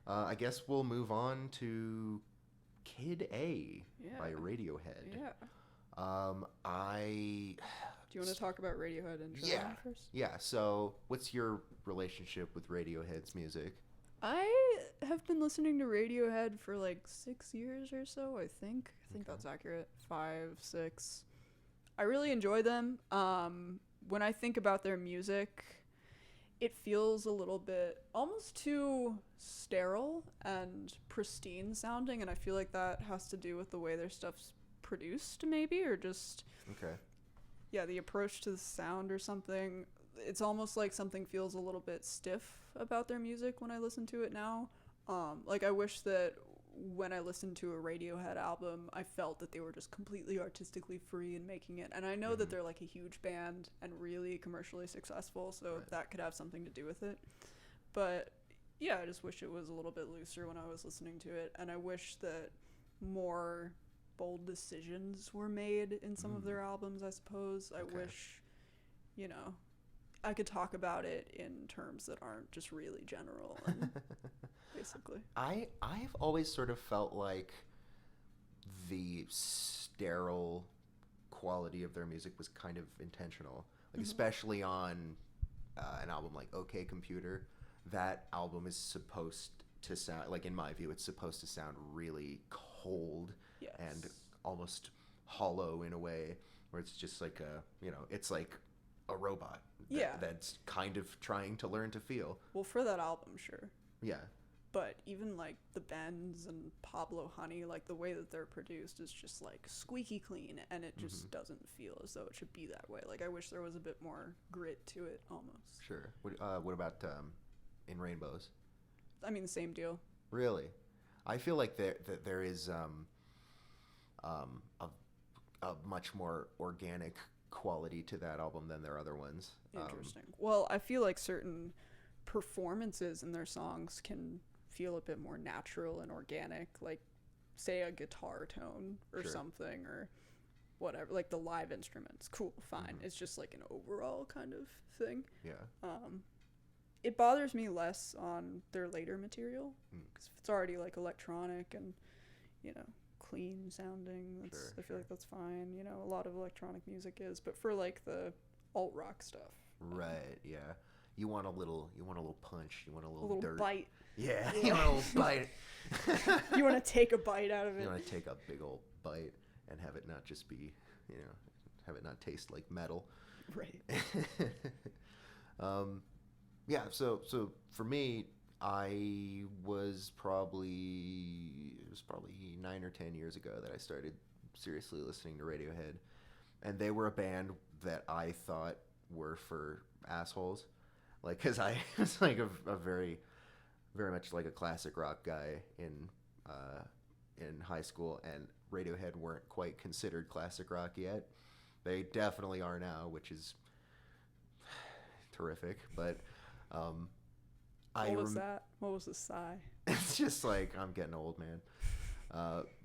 I guess we'll move on to Kid A by Yeah. Radiohead. Yeah. I Do you want to talk about Radiohead in yeah, general first? yeah. So, what's your relationship with Radiohead's music? I have been listening to Radiohead for like 6 years or so, I think. I think Okay. that's accurate. 5, 6. I really enjoy them. When I think about their music, it feels a little bit almost too sterile and pristine sounding, and I feel like that has to do with the way their stuff's produced, maybe, or just Okay. yeah, the approach to the sound or something. It's almost like something feels a little bit stiff about their music when I listen to it now. Like I wish that when I listened to a Radiohead album, I felt that they were just completely artistically free in making it. And I know that Mm-hmm. they're like a huge band and really commercially successful, so Right. that could have something to do with it. But yeah, I just wish it was a little bit looser when I was listening to it, and I wish that more bold decisions were made in some of Mm. their albums, I suppose. I Okay. wish, you know, I could talk about it in terms that aren't just really general and basically. I've always sort of felt like the sterile quality of their music was kind of intentional. Like Mm-hmm. especially on an album like OK Computer, that album is supposed to sound like, in my view, it's supposed to sound really cold and Yes. almost hollow in a way where it's just like it's like a robot Yeah. that's kind of trying to learn to feel. Well, for that album, sure. Yeah. But even like the Bends and Pablo Honey, like the way that they're produced is just like squeaky clean, and it Hmm. just doesn't feel as though it should be that way. Like I wish there was a bit more grit to it almost. Sure. What about In Rainbows? I mean, the same deal. Really? I feel like there is um, a, a much more organic quality to that album than their other ones. Interesting. Well, I feel like certain performances in their songs can feel a bit more natural and organic, like say a guitar tone or Sure. something, or whatever. Like the live instruments, cool, fine. Hmm. It's just like an overall kind of thing. Yeah. Um, it bothers me less on their later material Mm. because if it's already like electronic and you know clean sounding, Sure. that's I feel Sure. like that's fine. You know, a lot of electronic music is, but for like the alt rock stuff, Right. Yeah. You want a little punch. You want a a little little dirt. bite. Yeah. You Yeah. want a little bite. You want to take a bite out of You it. want to take a big old bite and have it not just be, have it not taste like metal. Right. um, yeah. So for me, I was probably it was probably 9 or 10 years ago that I started seriously listening to Radiohead, and they were a band that I thought were for assholes, like because I was like a very very much like a classic rock guy uh, in high school, and Radiohead weren't quite considered classic rock yet. They definitely are now, which is terrific. But um, I What was that? What was the sigh? it's just like I'm getting old, man.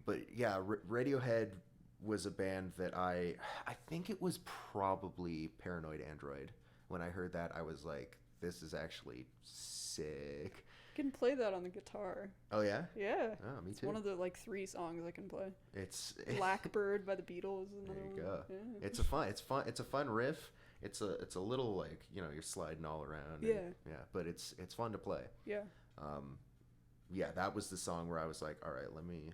But yeah, Radiohead was a band that I think it was probably Paranoid Android. When I heard that, I was like, this is actually sick. I can play that on the guitar. Oh yeah. Yeah. Oh, me It's too. one of the like 3 songs I can play. It's Blackbird by the Beatles is there another you one. go. Yeah. It's a fun riff. It's a little like you're sliding all around. And, Yeah. yeah, but it's fun to play. Yeah. Um, yeah, that was the song where I was like, all right, let me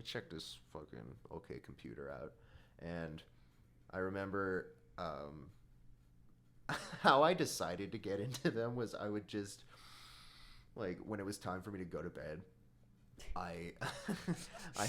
check this fucking OK Computer out, and I remember how I decided to get into them was I would just like when it was time for me to go to bed. I I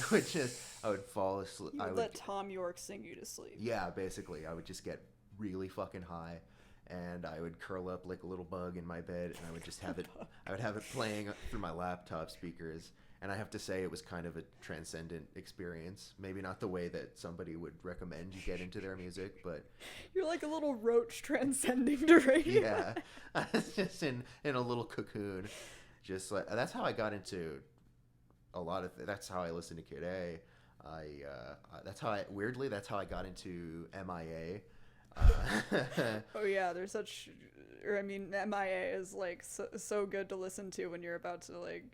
would fall asleep. You I would would let Tom York sing you to sleep. Yeah, basically, I would just get really fucking high, and I would curl up like a little bug in my bed, and I would just have it. I would have it playing through my laptop speakers, and I have to say it was kind of a transcendent experience. Maybe not the way that somebody would recommend you get into their music, but You're like a little roach transcending to radio. yeah, I was just in a little cocoon. Just like that's how I got into a lot of. That's how I listened to Kid A. That's how I got into MIA. Oh yeah, they're such. Or I mean, MIA is like so good to listen to when you're about to like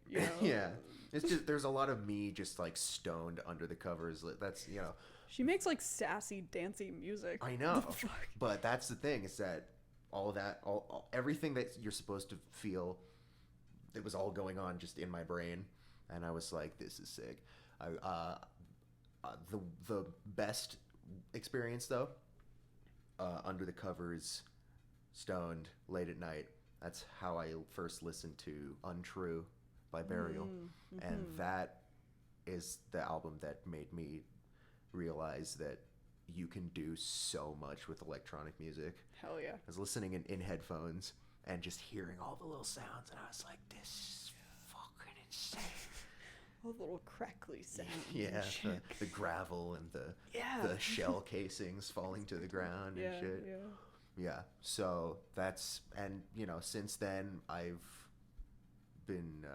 Yeah, it's just there's a lot of me just like stoned under the covers. That's She makes like sassy, dancey music. I know, The fuck? but that's the thing is that all of that, all everything that you're supposed to feel, it was all going on just in my brain, and I was like, this is sick. I the best experience though, under the covers, stoned late at night. That's how I first listened to Untrue by Burial, and that is the album that made me realize that you can do so much with electronic music. Hell yeah. I was listening in headphones and just hearing all the little sounds, and I was like, this is fucking insane. All the little crackly sounds. Yeah, the gravel and the shell casings falling to the ground and shit. Yeah, so that's, and since then I've been,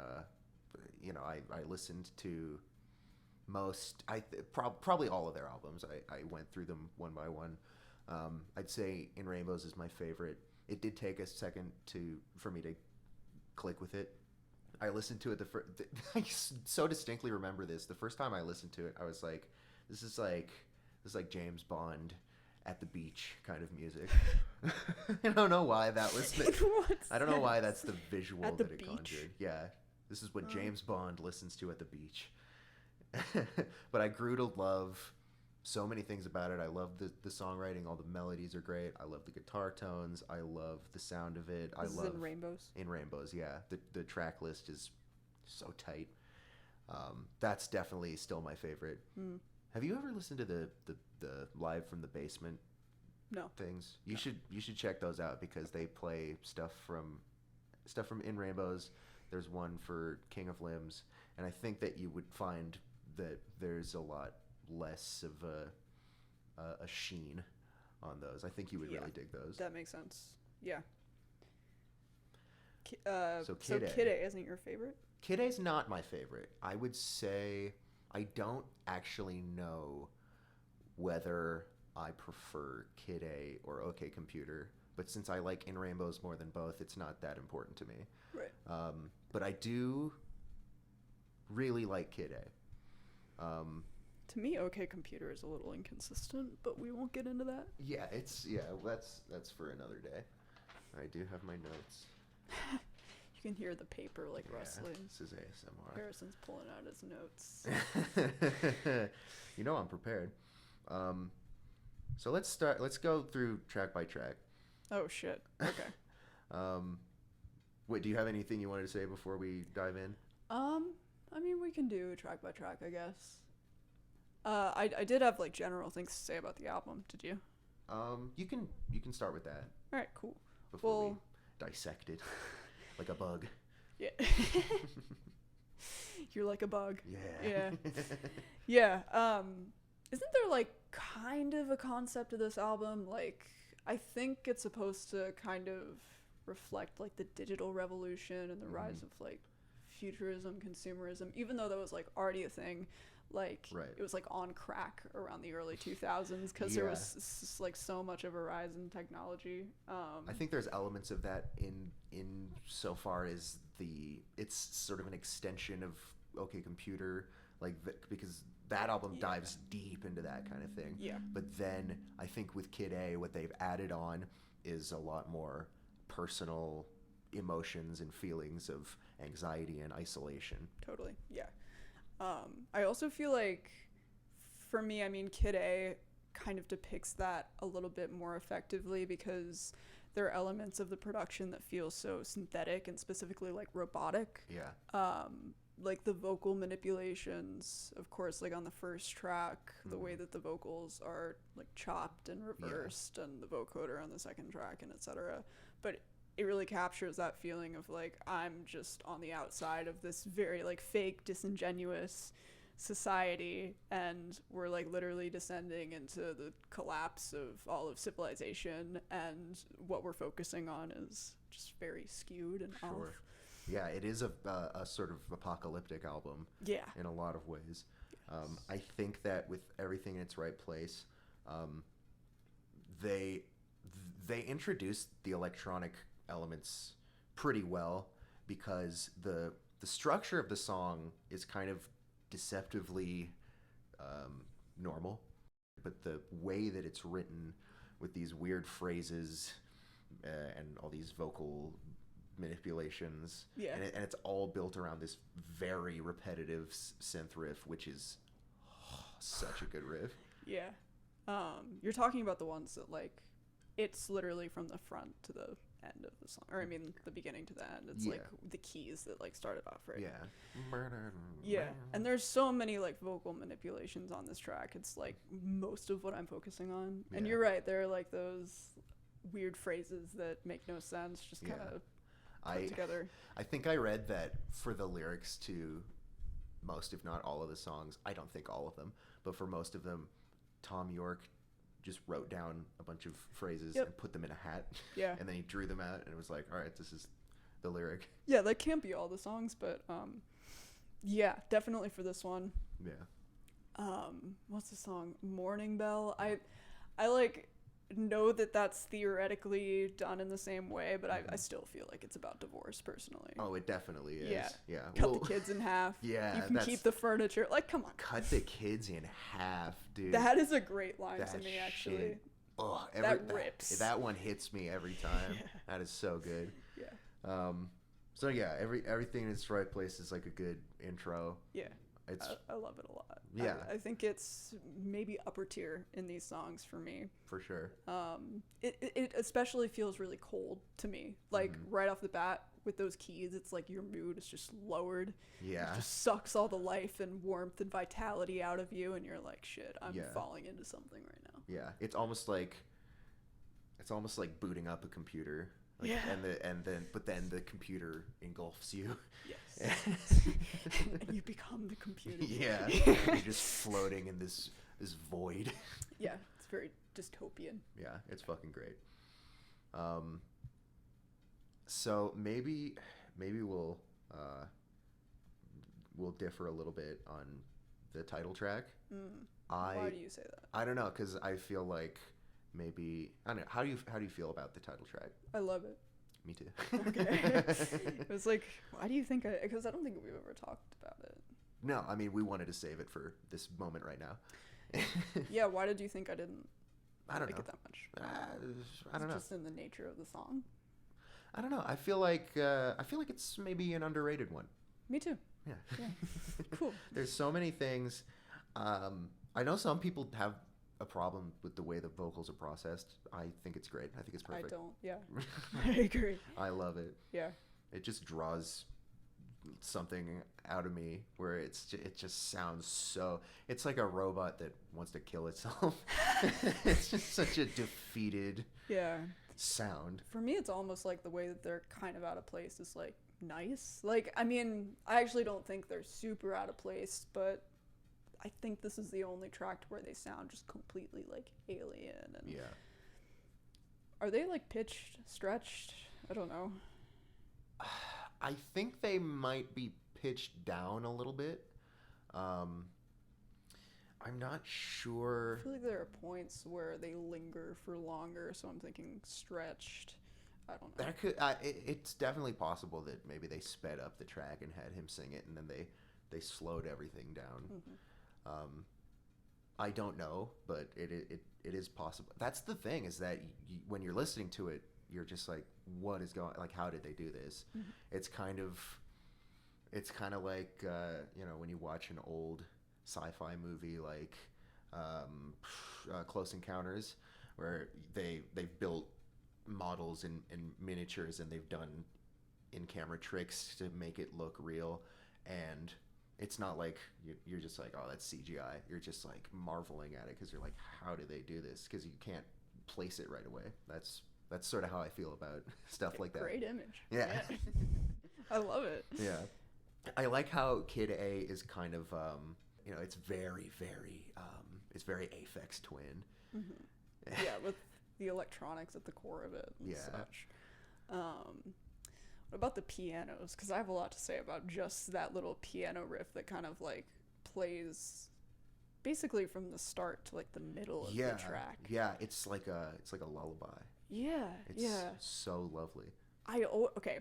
I listened to probably all of their albums. I went through them one by one. I'd say In Rainbows is my favorite. It did take a second for me to click with it. I listened to it I so distinctly remember this. The first time I listened to it, I was like, this is like James Bond at the beach kind of music. I don't know why that was I don't know why that's the visual at the that it beach? conjured. Yeah. This is what James Bond listens to at the beach. But I grew to love so many things about it. I love the songwriting. All the melodies are great. I love the guitar tones. I love the sound of it. This is In Rainbows? In Rainbows, yeah. The track list is so tight. That's definitely still my favorite. Have you ever listened to the Live from the Basement things? You should check those out because they play stuff from In Rainbows. There's one for King of Limbs, and I think that you would find that there's a lot less of a sheen on those. I think you would really dig those. That makes sense. Yeah. So Kid A isn't your favorite? Kid A's not my favorite. I would say I don't actually know whether I prefer Kid A or OK Computer, but since I like In Rainbows more than both, it's not that important to me. Right. But I do really like Kid A. To me, OK Computer is a little inconsistent, but we won't get into that. Yeah, that's for another day. I do have my notes. You can hear the paper rustling. This is ASMR. Harrison's pulling out his notes. I'm prepared. So let's go through track by track. Oh shit. Okay. Wait, do you have anything you wanted to say before we dive in? I mean, we can do track by track, I guess. I did have general things to say about the album. Did you? You can start with that. All right, cool. Before we dissect it like a bug. Yeah. You're like a bug. Yeah. Yeah. Yeah. Isn't there kind of a concept of this album? I think it's supposed to kind of reflect the digital revolution and the rise of futurism, consumerism, even though that was already a thing. Right. It was on crack around the early 2000s because there was so much of a rise in technology. I think there's elements of that in so far as it's sort of an extension of OK Computer, because that album dives deep into that kind of thing. Yeah. But then I think with Kid A, what they've added on is a lot more personal emotions and feelings of anxiety and isolation. Totally. Yeah. I also feel for me, I mean, Kid A kind of depicts that a little bit more effectively because there are elements of the production that feel so synthetic and specifically robotic. Yeah. The vocal manipulations, of course, on the first track, the way that the vocals are chopped and reversed, and the vocoder on the second track, and etc. But it really captures that feeling of I'm just on the outside of this very fake, disingenuous society, and we're literally descending into the collapse of all of civilization, and what we're focusing on is just very skewed and off. Yeah, it is a sort of apocalyptic album. Yeah. In a lot of ways. Yes. I think that with everything in its right place, they they introduced the electronic elements pretty well because the structure of the song is kind of deceptively normal, but the way that it's written with these weird phrases and all these vocal manipulations, Yeah. and it's all built around this very repetitive synth riff, which is such a good riff. Yeah. You're talking about the ones that like it's literally from the front to the end of the song, or I mean the beginning to the end. It's like the keys that like started off, right? Yeah. And there's so many like vocal manipulations on this track. It's like most of what I'm focusing on. And you're right, there are like those weird phrases that make no sense, just kind of put together. I think I read that for the lyrics to most, if not all of the songs, I don't think all of them, but for most of them, Tom York just wrote down a bunch of phrases and put them in a hat. Yeah. And then he drew them out and it was like, all right, this is the lyric. Yeah, that can't be all the songs, but yeah, definitely for this one. Yeah. What's the song? Morning Bell. I like know that that's theoretically done in the same way, but I still feel like it's about divorce personally. Oh, it definitely is. Yeah. Yeah. Cut the kids in half. Yeah. You can keep the furniture. Like, come on. Cut the kids in half, dude. That is a great line to me, actually. Shit. Oh, that rips. That one hits me every time. Yeah. That is so good. Yeah. So yeah, everything in its right place is like a good intro. Yeah. It's I love it a lot. Yeah. I think it's maybe upper tier in these songs for me. For sure. It especially feels really cold to me. Like right off the bat with those keys, it's like your mood is just lowered. Yeah. It just sucks all the life and warmth and vitality out of you, and you're like, shit, I'm falling into something right now. Yeah. It's almost like booting up a computer. Like, but then the computer engulfs you. Yes. And you become the computer. Yeah. You're just floating in this void. Yeah, it's very dystopian. Yeah, it's fucking great. So maybe we'll differ a little bit on the title track. Why do you say that? I don't know, because I feel like maybe I don't know. How do you feel about the title track? I love it. Me too. Okay. It was like, why do you think because I don't think we've ever talked about it. No, I mean, we wanted to save it for this moment right now. Yeah, why did you think I didn't like it that much? I don't know. Just in the nature of the song? I don't know. I feel like it's maybe an underrated one. Me too. Yeah. Cool. There's so many things. I know some people have a problem with the way the vocals are processed. I think it's great. I think it's perfect. I don't. Yeah. I agree. I love it. Yeah. It just draws something out of me where it just sounds so. It's like a robot that wants to kill itself. It's just such a defeated sound. For me, it's almost like the way that they're kind of out of place is like nice. Like, I mean, I actually don't think they're super out of place, but I think this is the only track where they sound just completely like alien. And are they like pitched, stretched? I don't know. I think they might be pitched down a little bit. I'm not sure. I feel like there are points where they linger for longer, so I'm thinking stretched. I don't know. That could. It's definitely possible that maybe they sped up the track and had him sing it, and then they slowed everything down. Mm-hmm. I don't know, but it is possible. That's the thing, is that when you're listening to it, you're just like, what is going? Like, how did they do this? Mm-hmm. It's kind of like when you watch an old sci-fi movie like Close Encounters, where they've built models and miniatures, and they've done in-camera tricks to make it look real, and it's not like you're just like, oh, that's CGI. You're just like marveling at it because you're like, how do they do this? Because you can't place it right away. That's sort of how I feel about stuff like that. Great image. Yeah. I love it. Yeah. I like how Kid A is kind of, it's very, very, it's very Aphex Twin. Mm-hmm. Yeah, with the electronics at the core of it and such. What about the pianos? Because I have a lot to say about just that little piano riff that kind of like plays basically from the start to like the middle of the track. Yeah, it's like a lullaby. Yeah, It's yeah. so lovely. Okay.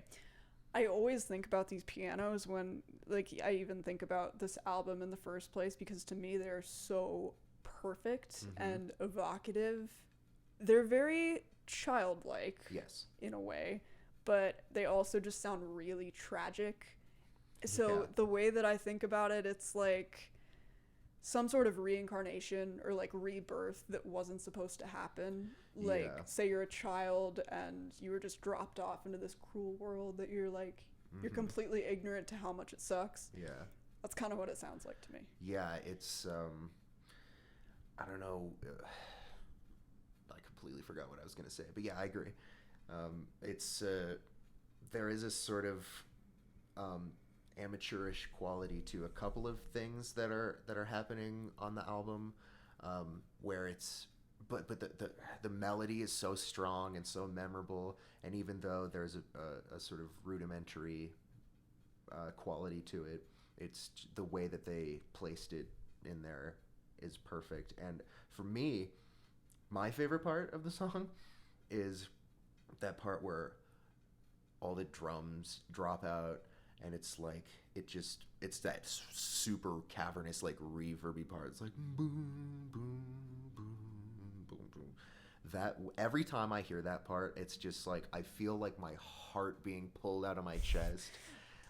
I always think about these pianos when, like, I even think about this album in the first place because to me they're so perfect Mm-hmm. and evocative. They're very childlike Yes. in a way, but they also just sound really tragic. Yeah. So the way that I think about it, it's like some sort of reincarnation or like rebirth that wasn't supposed to happen. Like, Yeah. say you're a child and you were just dropped off into this cruel world that you're like, you're Mm-hmm. completely ignorant to how much it sucks. Yeah. That's kind of what it sounds like to me. Yeah. It's I don't know. I completely forgot what I was gonna say, but yeah, I agree. It's there is a sort of um, amateurish quality to a couple of things that are happening on the album, where it's but the melody is so strong and so memorable, and even though there's a sort of rudimentary quality to it, the way that they placed it in there is perfect. And for me, my favorite part of the song is that part where all the drums drop out and it's like it's that super cavernous like reverby part. It's like boom boom boom boom boom. That every time I hear that part, it's just like I feel like my heart being pulled out of my chest.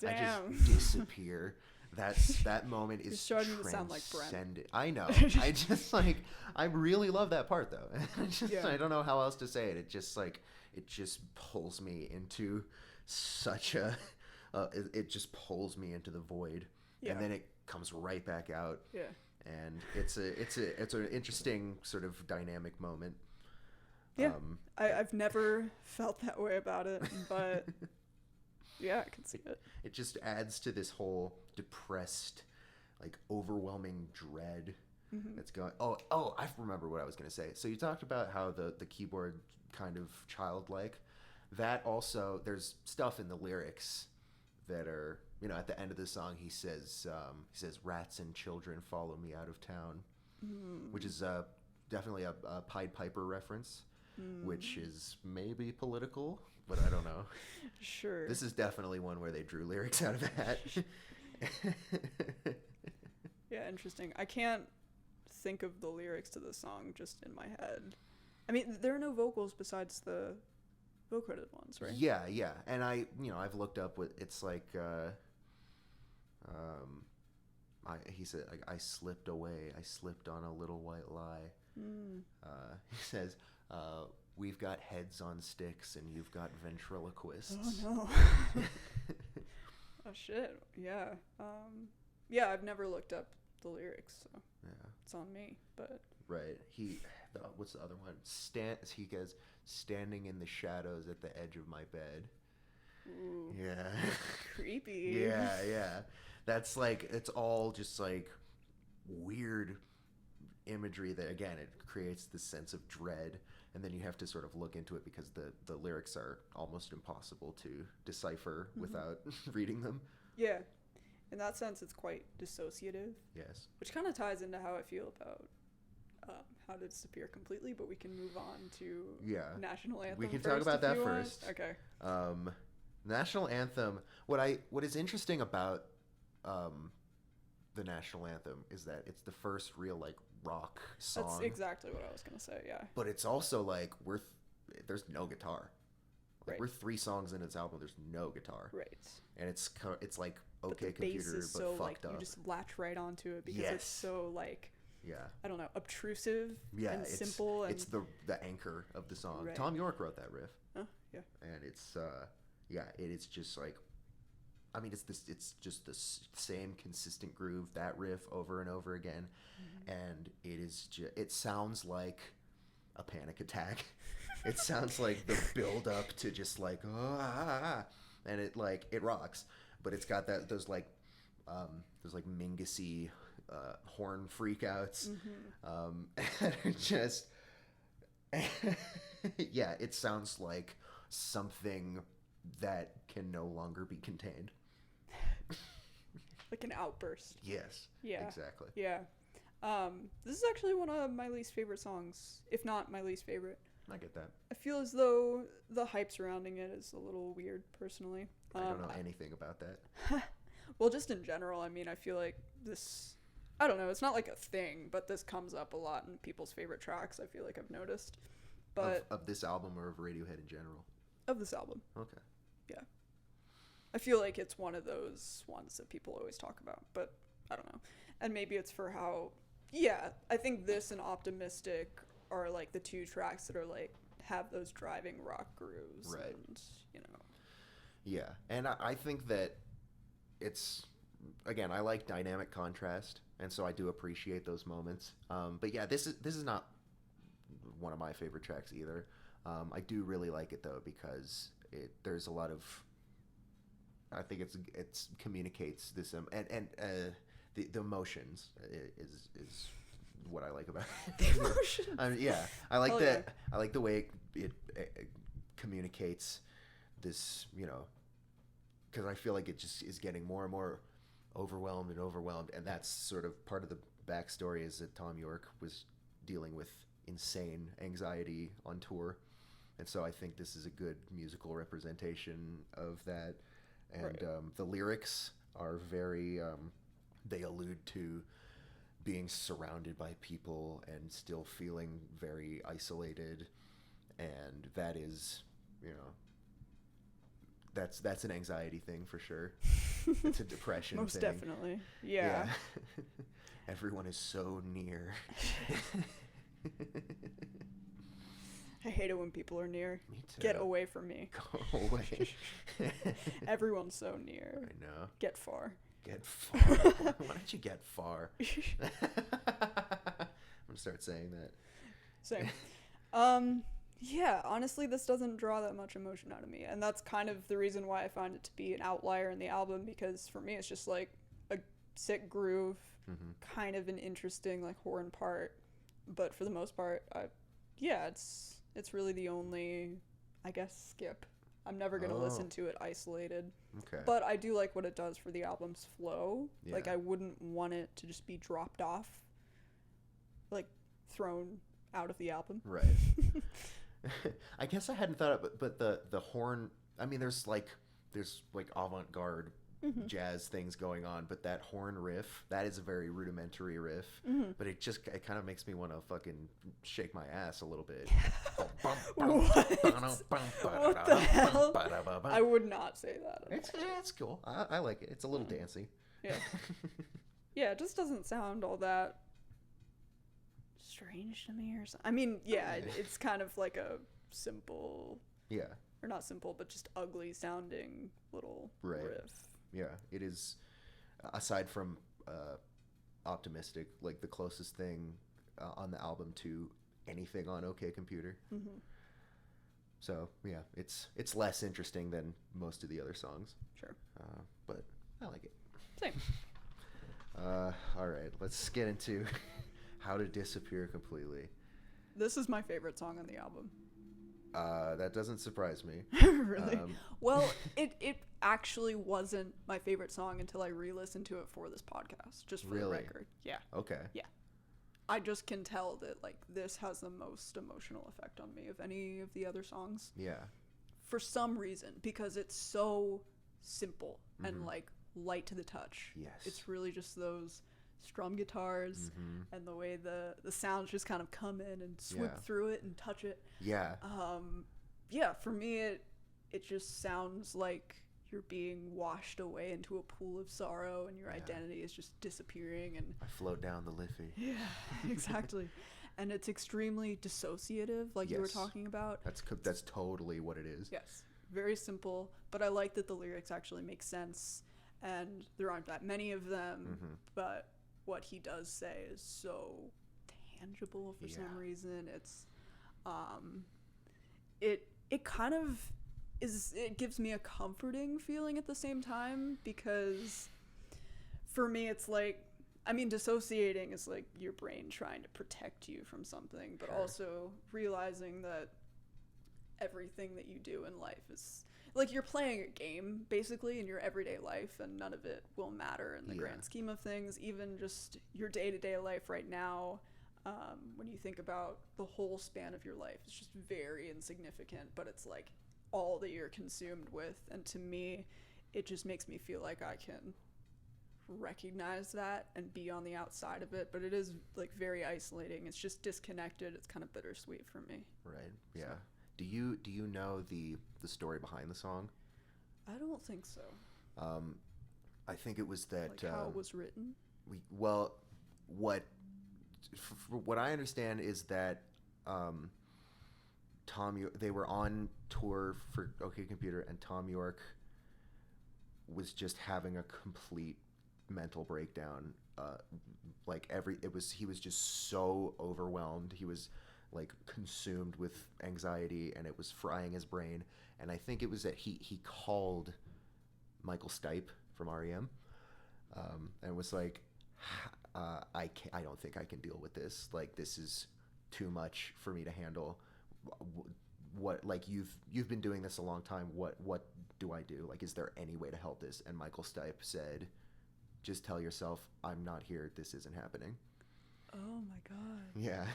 I just Damn. disappear. That moment You're is starting to sound like Brent. transcendent. I know. I just I really love that part though. Yeah. I don't know how else to say it. It just pulls me into such a it just pulls me into the void, Yeah. and then it comes right back out, Yeah. and it's an interesting sort of dynamic moment. Yeah. I've never felt that way about it, but yeah, I can see it. It just adds to this whole depressed, like overwhelming dread that's going. Oh, I remember what I was going to say. So you talked about how the keyboard kind of childlike. That also, there's stuff in the lyrics that are, at the end of the song he says rats and children follow me out of town, which is definitely a Pied Piper reference, which is maybe political, but I don't know. Sure. This is definitely one where they drew lyrics out of that. Yeah, interesting. I can't think of the lyrics to the song just in my head. I mean, there are no vocals besides the vocoded ones, right? Yeah, yeah, and I've looked up what it's like. He said, like, I slipped away. I slipped on a little white lie. He says, we've got heads on sticks and you've got ventriloquists. Oh no. Oh shit. Yeah. Yeah, I've never looked up the lyrics, so Yeah, it's on me. But right. What's the other one? He goes, standing in the shadows at the edge of my bed. ooh, Yeah. creepy. Yeah, yeah. That's like, it's all just like weird imagery that, again, it creates this sense of dread, and then you have to sort of look into it because the lyrics are almost impossible to decipher without reading them. Yeah. In that sense, it's quite dissociative, Yes. which kind of ties into how I feel about How to Disappear Completely, but we can move on to Yeah. National Anthem. We can first talk about if that you want. first. Okay. National Anthem. What is interesting about the National Anthem is that it's the first real like rock song. That's exactly what I was going to say, yeah. But it's also like there's no guitar. Like, Right. we're 3 songs in its album. There's no guitar, Right. and it's like But okay the bass computer, is but so, fucked like, up. you just latch right onto it because Yes. it's so, like, Yeah, I don't know, obtrusive yeah. and It's simple. And it's the anchor of the song. Right. Tom York wrote that riff, yeah. and it's it is just like, I mean, it's just the same consistent groove, that riff over and over again, and it sounds like a panic attack. It sounds like the build up to just like and it rocks, but it's got those Mingus-y horn freakouts. Just yeah, it sounds like something that can no longer be contained. Like an outburst. Yes. Yeah. Exactly. Yeah. This is actually one of my least favorite songs, if not my least favorite. I get that. I feel as though the hype surrounding it is a little weird, personally. I don't know anything about that. Well, just in general, I mean, I feel like this, I don't know, it's not like a thing, but this comes up a lot in people's favorite tracks, I feel like I've noticed. But Of this album or of Radiohead in general? Of this album. Okay. Yeah. I feel like it's one of those ones that people always talk about, but I don't know. And maybe it's for how, yeah, I think this and Optimistic are like the two tracks that are like, have those driving rock grooves. Right. And, you know. Yeah. And I think that it's, again, I like dynamic contrast, and so I do appreciate those moments. But yeah, this is not one of my favorite tracks either. I do really like it though, because there's a lot of, I think it's communicates this and the emotions is what I like about it. The emotions. Yeah, I like Oh, that. yeah. I like the way it communicates this, because I feel like it just is getting more and more overwhelmed, and that's sort of part of the backstory, is that Tom York was dealing with insane anxiety on tour, and so I think this is a good musical representation of that. And Right. The lyrics are very they allude to being surrounded by people and still feeling very isolated, and that is, that's an anxiety thing for sure. It's a depression Most thing. definitely. Yeah. Everyone is so near. I hate it when people are near. Me too. Get away from me. Go away. Everyone's so near. I know. Get far. Get far. Why don't you get far? I'm gonna start saying that. Same. Yeah, honestly, this doesn't draw that much emotion out of me. And that's kind of the reason why I find it to be an outlier in the album, because for me, it's just like a sick groove, kind of an interesting, like, horn part. But for the most part, it's really the only, I guess, skip. I'm never going to listen to it isolated. Okay. But I do like what it does for the album's flow. Yeah. Like, I wouldn't want it to just be dropped off, like, thrown out of the album. Right. I guess I hadn't thought of it, but the horn, I mean, there's like avant-garde jazz things going on, but that horn riff, that is a very rudimentary riff, but it kind of makes me want to fucking shake my ass a little bit. What the hell? I would not say that at all. It's cool. I like it. It's a little dancey. Yeah. Yeah, it just doesn't sound all that strange to me or something. I mean, yeah, it's kind of like a simple, Yeah. or not simple, but just ugly sounding little Right. riff. Yeah, it is, aside from Optimistic, like the closest thing on the album to anything on OK Computer. So yeah, it's less interesting than most of the other songs. Sure. But I like it. Same. All right, let's get into How to Disappear Completely. This is my favorite song on the album. That doesn't surprise me. Really? Well, it actually wasn't my favorite song until I re-listened to it for this podcast, just for the record. Yeah. Okay. Yeah. I just can tell that, like, this has the most emotional effect on me of any of the other songs. Yeah. For some reason, because it's so simple and, like, light to the touch. Yes. It's really just those strum guitars and the way the sounds just kind of come in and swoop through it and touch it. Yeah. Yeah, for me it just sounds like you're being washed away into a pool of sorrow and your identity is just disappearing, and I float down the Liffey. yeah, exactly. And it's extremely dissociative, like you were talking about. That's totally what it is. Yes, very simple, but I like that the lyrics actually make sense, and there aren't that many of them, but what he does say is so tangible for some reason. It's it kind of is, it gives me a comforting feeling at the same time, because for me it's like, I mean, dissociating is like your brain trying to protect you from something, but also realizing that everything that you do in life is like you're playing a game basically in your everyday life, and none of it will matter in the grand scheme of things. Even just your day-to-day life right now, when you think about the whole span of your life. It's just very insignificant, but it's like all that you're consumed with. And to me, it just makes me feel like I can recognize that and be on the outside of it, but it is like very isolating. It's just disconnected. It's kind of bittersweet for me. Right. Yeah. So. Do you know the story behind the song? I don't think so. I think it was that Like how it was written. What I understand is that they were on tour for OK Computer, and Tom York was just having a complete mental breakdown. He was just so overwhelmed. He was like consumed with anxiety, and it was frying his brain. And I think it was that he called Michael Stipe from REM, and was like, I don't think I can deal with this. Like, this is too much for me to handle. What, like, you've been doing this a long time. What do I do? Like, is there any way to help this? And Michael Stipe said, just tell yourself, I'm not here. This isn't happening. Oh my God. Yeah.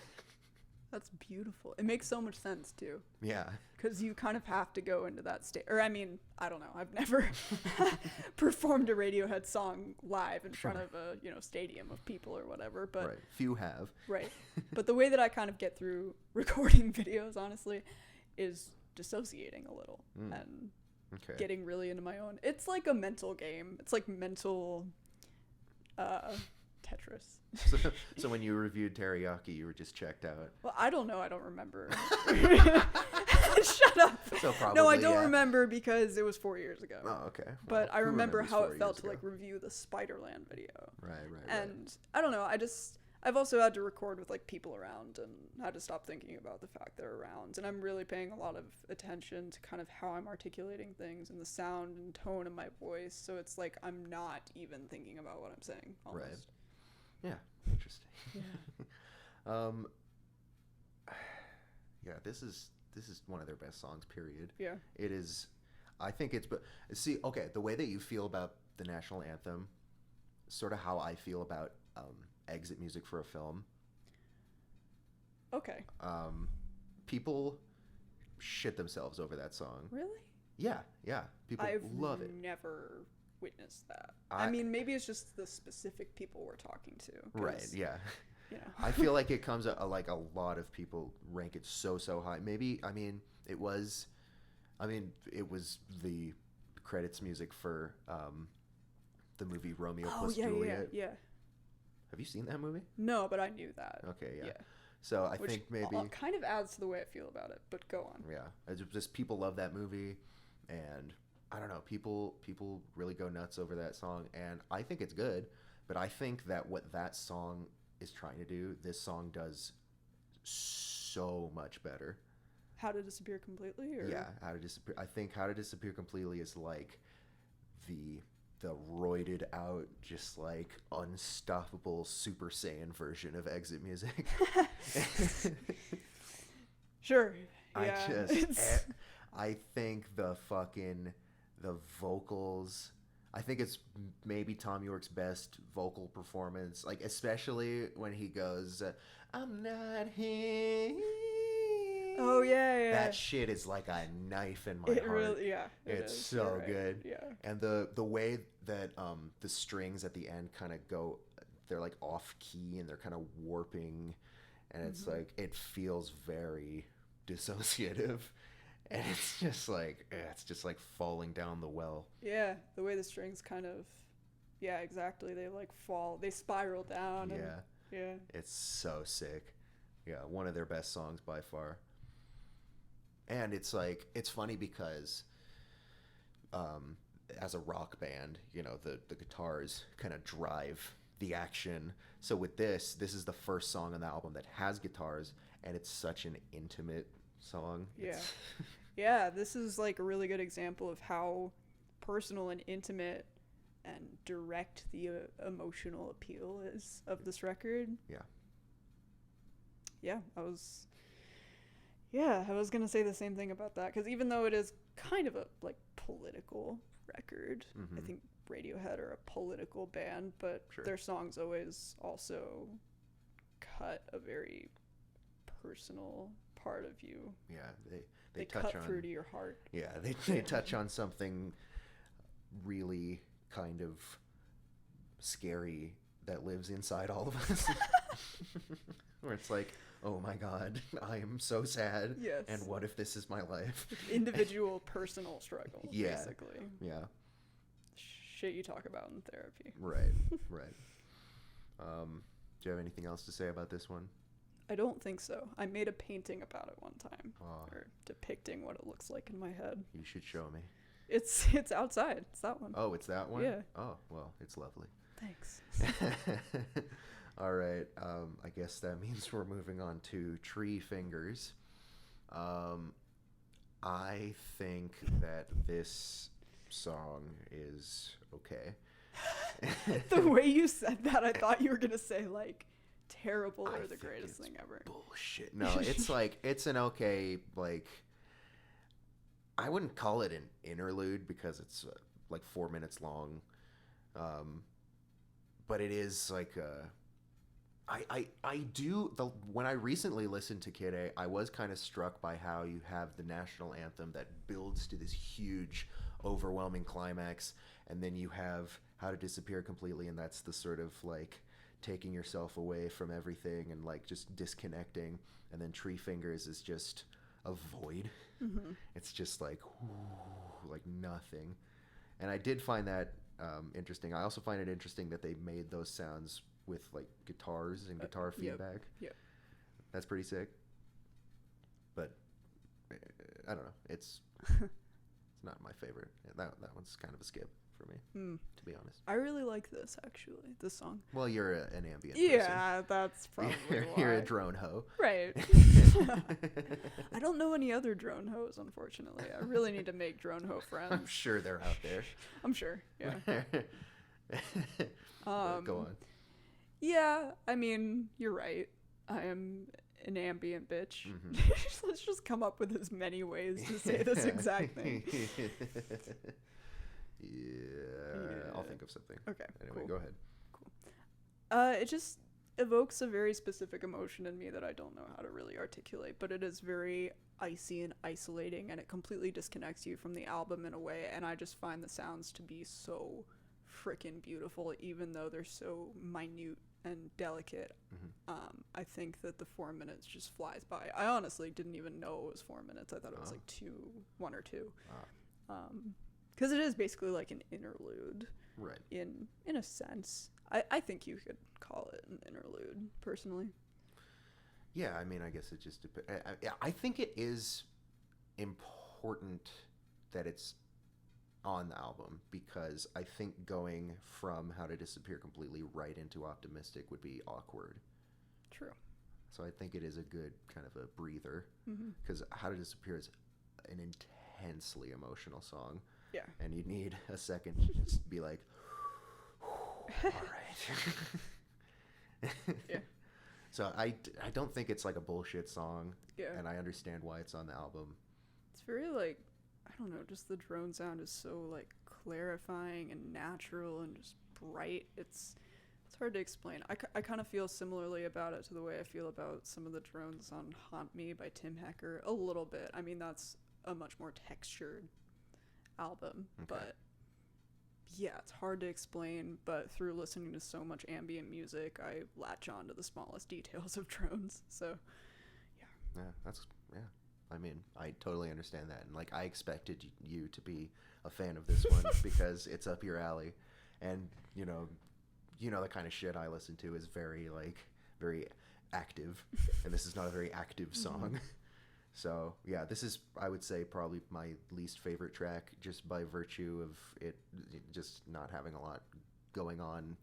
That's beautiful. It makes so much sense too. Yeah. Because you kind of have to go into that state. Or I mean, I don't know. I've never performed a Radiohead song live in front of a stadium of people or whatever. But right. Few have. Right. But the way that I kind of get through recording videos, honestly, is dissociating a little and getting really into my own. It's like a mental game. It's like mental Tetris. So when you reviewed Teriyaki, you were just checked out. Well, I don't know. I don't remember. Shut up. So probably, no, I don't remember because it was 4 years ago. Oh, okay. Well, but I remember how it felt to like review the Spider-Land video. Right. And I don't know. I've also had to record with like people around and had to stop thinking about the fact they're around. And I'm really paying a lot of attention to kind of how I'm articulating things and the sound and tone of my voice. So it's like I'm not even thinking about what I'm saying almost. Right. Yeah, interesting. Yeah. Yeah, this is one of their best songs, period. Yeah. It is. I think it's, but see, okay, the way that you feel about the national anthem, sort of how I feel about exit music for a film. Okay. People shit themselves over that song. Really? Yeah. People love it. I've never witnessed that. I mean, maybe it's just the specific people we're talking to. Right, yeah. You know. I feel like it comes like a lot of people rank it so high. Maybe, it was the credits music for the movie Romeo plus Juliet. Yeah. Have you seen that movie? No, but I knew that. Okay, yeah. So I think maybe kind of adds to the way I feel about it, but go on. Yeah, it's just people love that movie, and I don't know, people really go nuts over that song, and I think it's good, but I think that what that song is trying to do, this song does so much better. How to Disappear Completely? Or? Yeah, How to Disappear. I think How to Disappear Completely is like the roided out, just like unstoppable Super Saiyan version of exit music. Sure. Yeah. I think the vocals, I think it's maybe Tom York's best vocal performance, like especially when he goes, I'm not here. Oh yeah. That shit is like a knife in my heart. Really, yeah. It's so right. Good. Yeah. And the way that the strings at the end kind of go, they're like off key and they're kind of warping, and it's like it feels very dissociative. And it's just like falling down the well. Yeah, the way the strings kind of, yeah, exactly. They like fall, they spiral down. Yeah. It's so sick. Yeah, one of their best songs by far. And it's like, it's funny because as a rock band, the guitars kind of drive the action. So with this is the first song on the album that has guitars, and it's such an intimate song. Yeah. Yeah, this is like a really good example of how personal and intimate and direct the emotional appeal is of this record. Yeah, I was gonna say the same thing about that, because even though it is kind of a like political record, I think Radiohead are a political band, but their songs always also cut a very personal part of you. Yeah, They touch cut on, through to your heart. yeah, they touch on something really kind of scary that lives inside all of us. Where it's like, oh my god, I am so sad. Yes. And what if this is my life? Individual personal struggle, Yeah. basically. Yeah. Shit you talk about in therapy. Right. Right. Do you have anything else to say about this one? I don't think so. I made a painting about it one time, Oh, or depicting what it looks like in my head. you should show me. It's outside. It's that one. Oh, it's that one? Yeah. Oh, well, it's lovely. Thanks. All right. I guess that means we're moving on to Tree Fingers. I think that this song is okay. The way you said that, I thought you were gonna say like terrible I or the think greatest it's thing ever. Bullshit. No, it's like, it's an okay, like, I wouldn't call it an interlude because it's like 4 minutes long. But it is like when I recently listened to Kid A, I was kind of struck by how you have the national anthem that builds to this huge, overwhelming climax, and then you have How to Disappear Completely, and that's the sort of like taking yourself away from everything and like just disconnecting, and then Tree Fingers is just a void. Mm-hmm. It's just like nothing, and I did find that interesting. I also find it interesting that they made those sounds with like guitars and guitar feedback. Yep. That's pretty sick. But I don't know. It's not my favorite. That one's kind of a skip for me, to be honest. I really like this actually. This song. Well, you're an ambient person. Yeah, that's probably why. You're a drone hoe. Right. I don't know any other drone hoes, unfortunately. I really need to make drone hoe friends. I'm sure they're out there. I'm sure. Yeah. Go on. Yeah, I mean, you're right. I am an ambient bitch. Mm-hmm. Let's just come up with as many ways to say this exact thing. Yeah, I'll think of something. Okay. Anyway, cool. go ahead. It just evokes a very specific emotion in me that I don't know how to really articulate, but it is very icy and isolating, and it completely disconnects you from the album in a way, and I just find the sounds to be so freaking beautiful, even though they're so minute and delicate. Mm-hmm. I think that the 4 minutes just flies by. I honestly didn't even know it was 4 minutes. I thought it was like 1 or 2. Because it is basically like an interlude, Right. in a sense. I think you could call it an interlude, personally. Yeah, I mean, I guess it just depends. I think it is important that it's on the album, because I think going from How to Disappear Completely right into Optimistic would be awkward. True. So I think it is a good kind of a breather, because How to Disappear is an intensely emotional song. Yeah. And you need a second to just be like, all right. Yeah. So I don't think it's like a bullshit song. Yeah. And I understand why it's on the album. It's very like, I don't know, just the drone sound is so like clarifying and natural and just bright. It's hard to explain. I kind of feel similarly about it to the way I feel about some of the drones on Haunt Me by Tim Hecker a little bit. I mean, that's a much more textured album, but yeah, it's hard to explain, but through listening to so much ambient music, I latch on to the smallest details of drones. So Yeah, I mean, I totally understand that, and like I expected you to be a fan of this one because it's up your alley, and you know the kind of shit I listen to is very active, and this is not a very active song. So yeah, this is, I would say, probably my least favorite track, just by virtue of it just not having a lot going on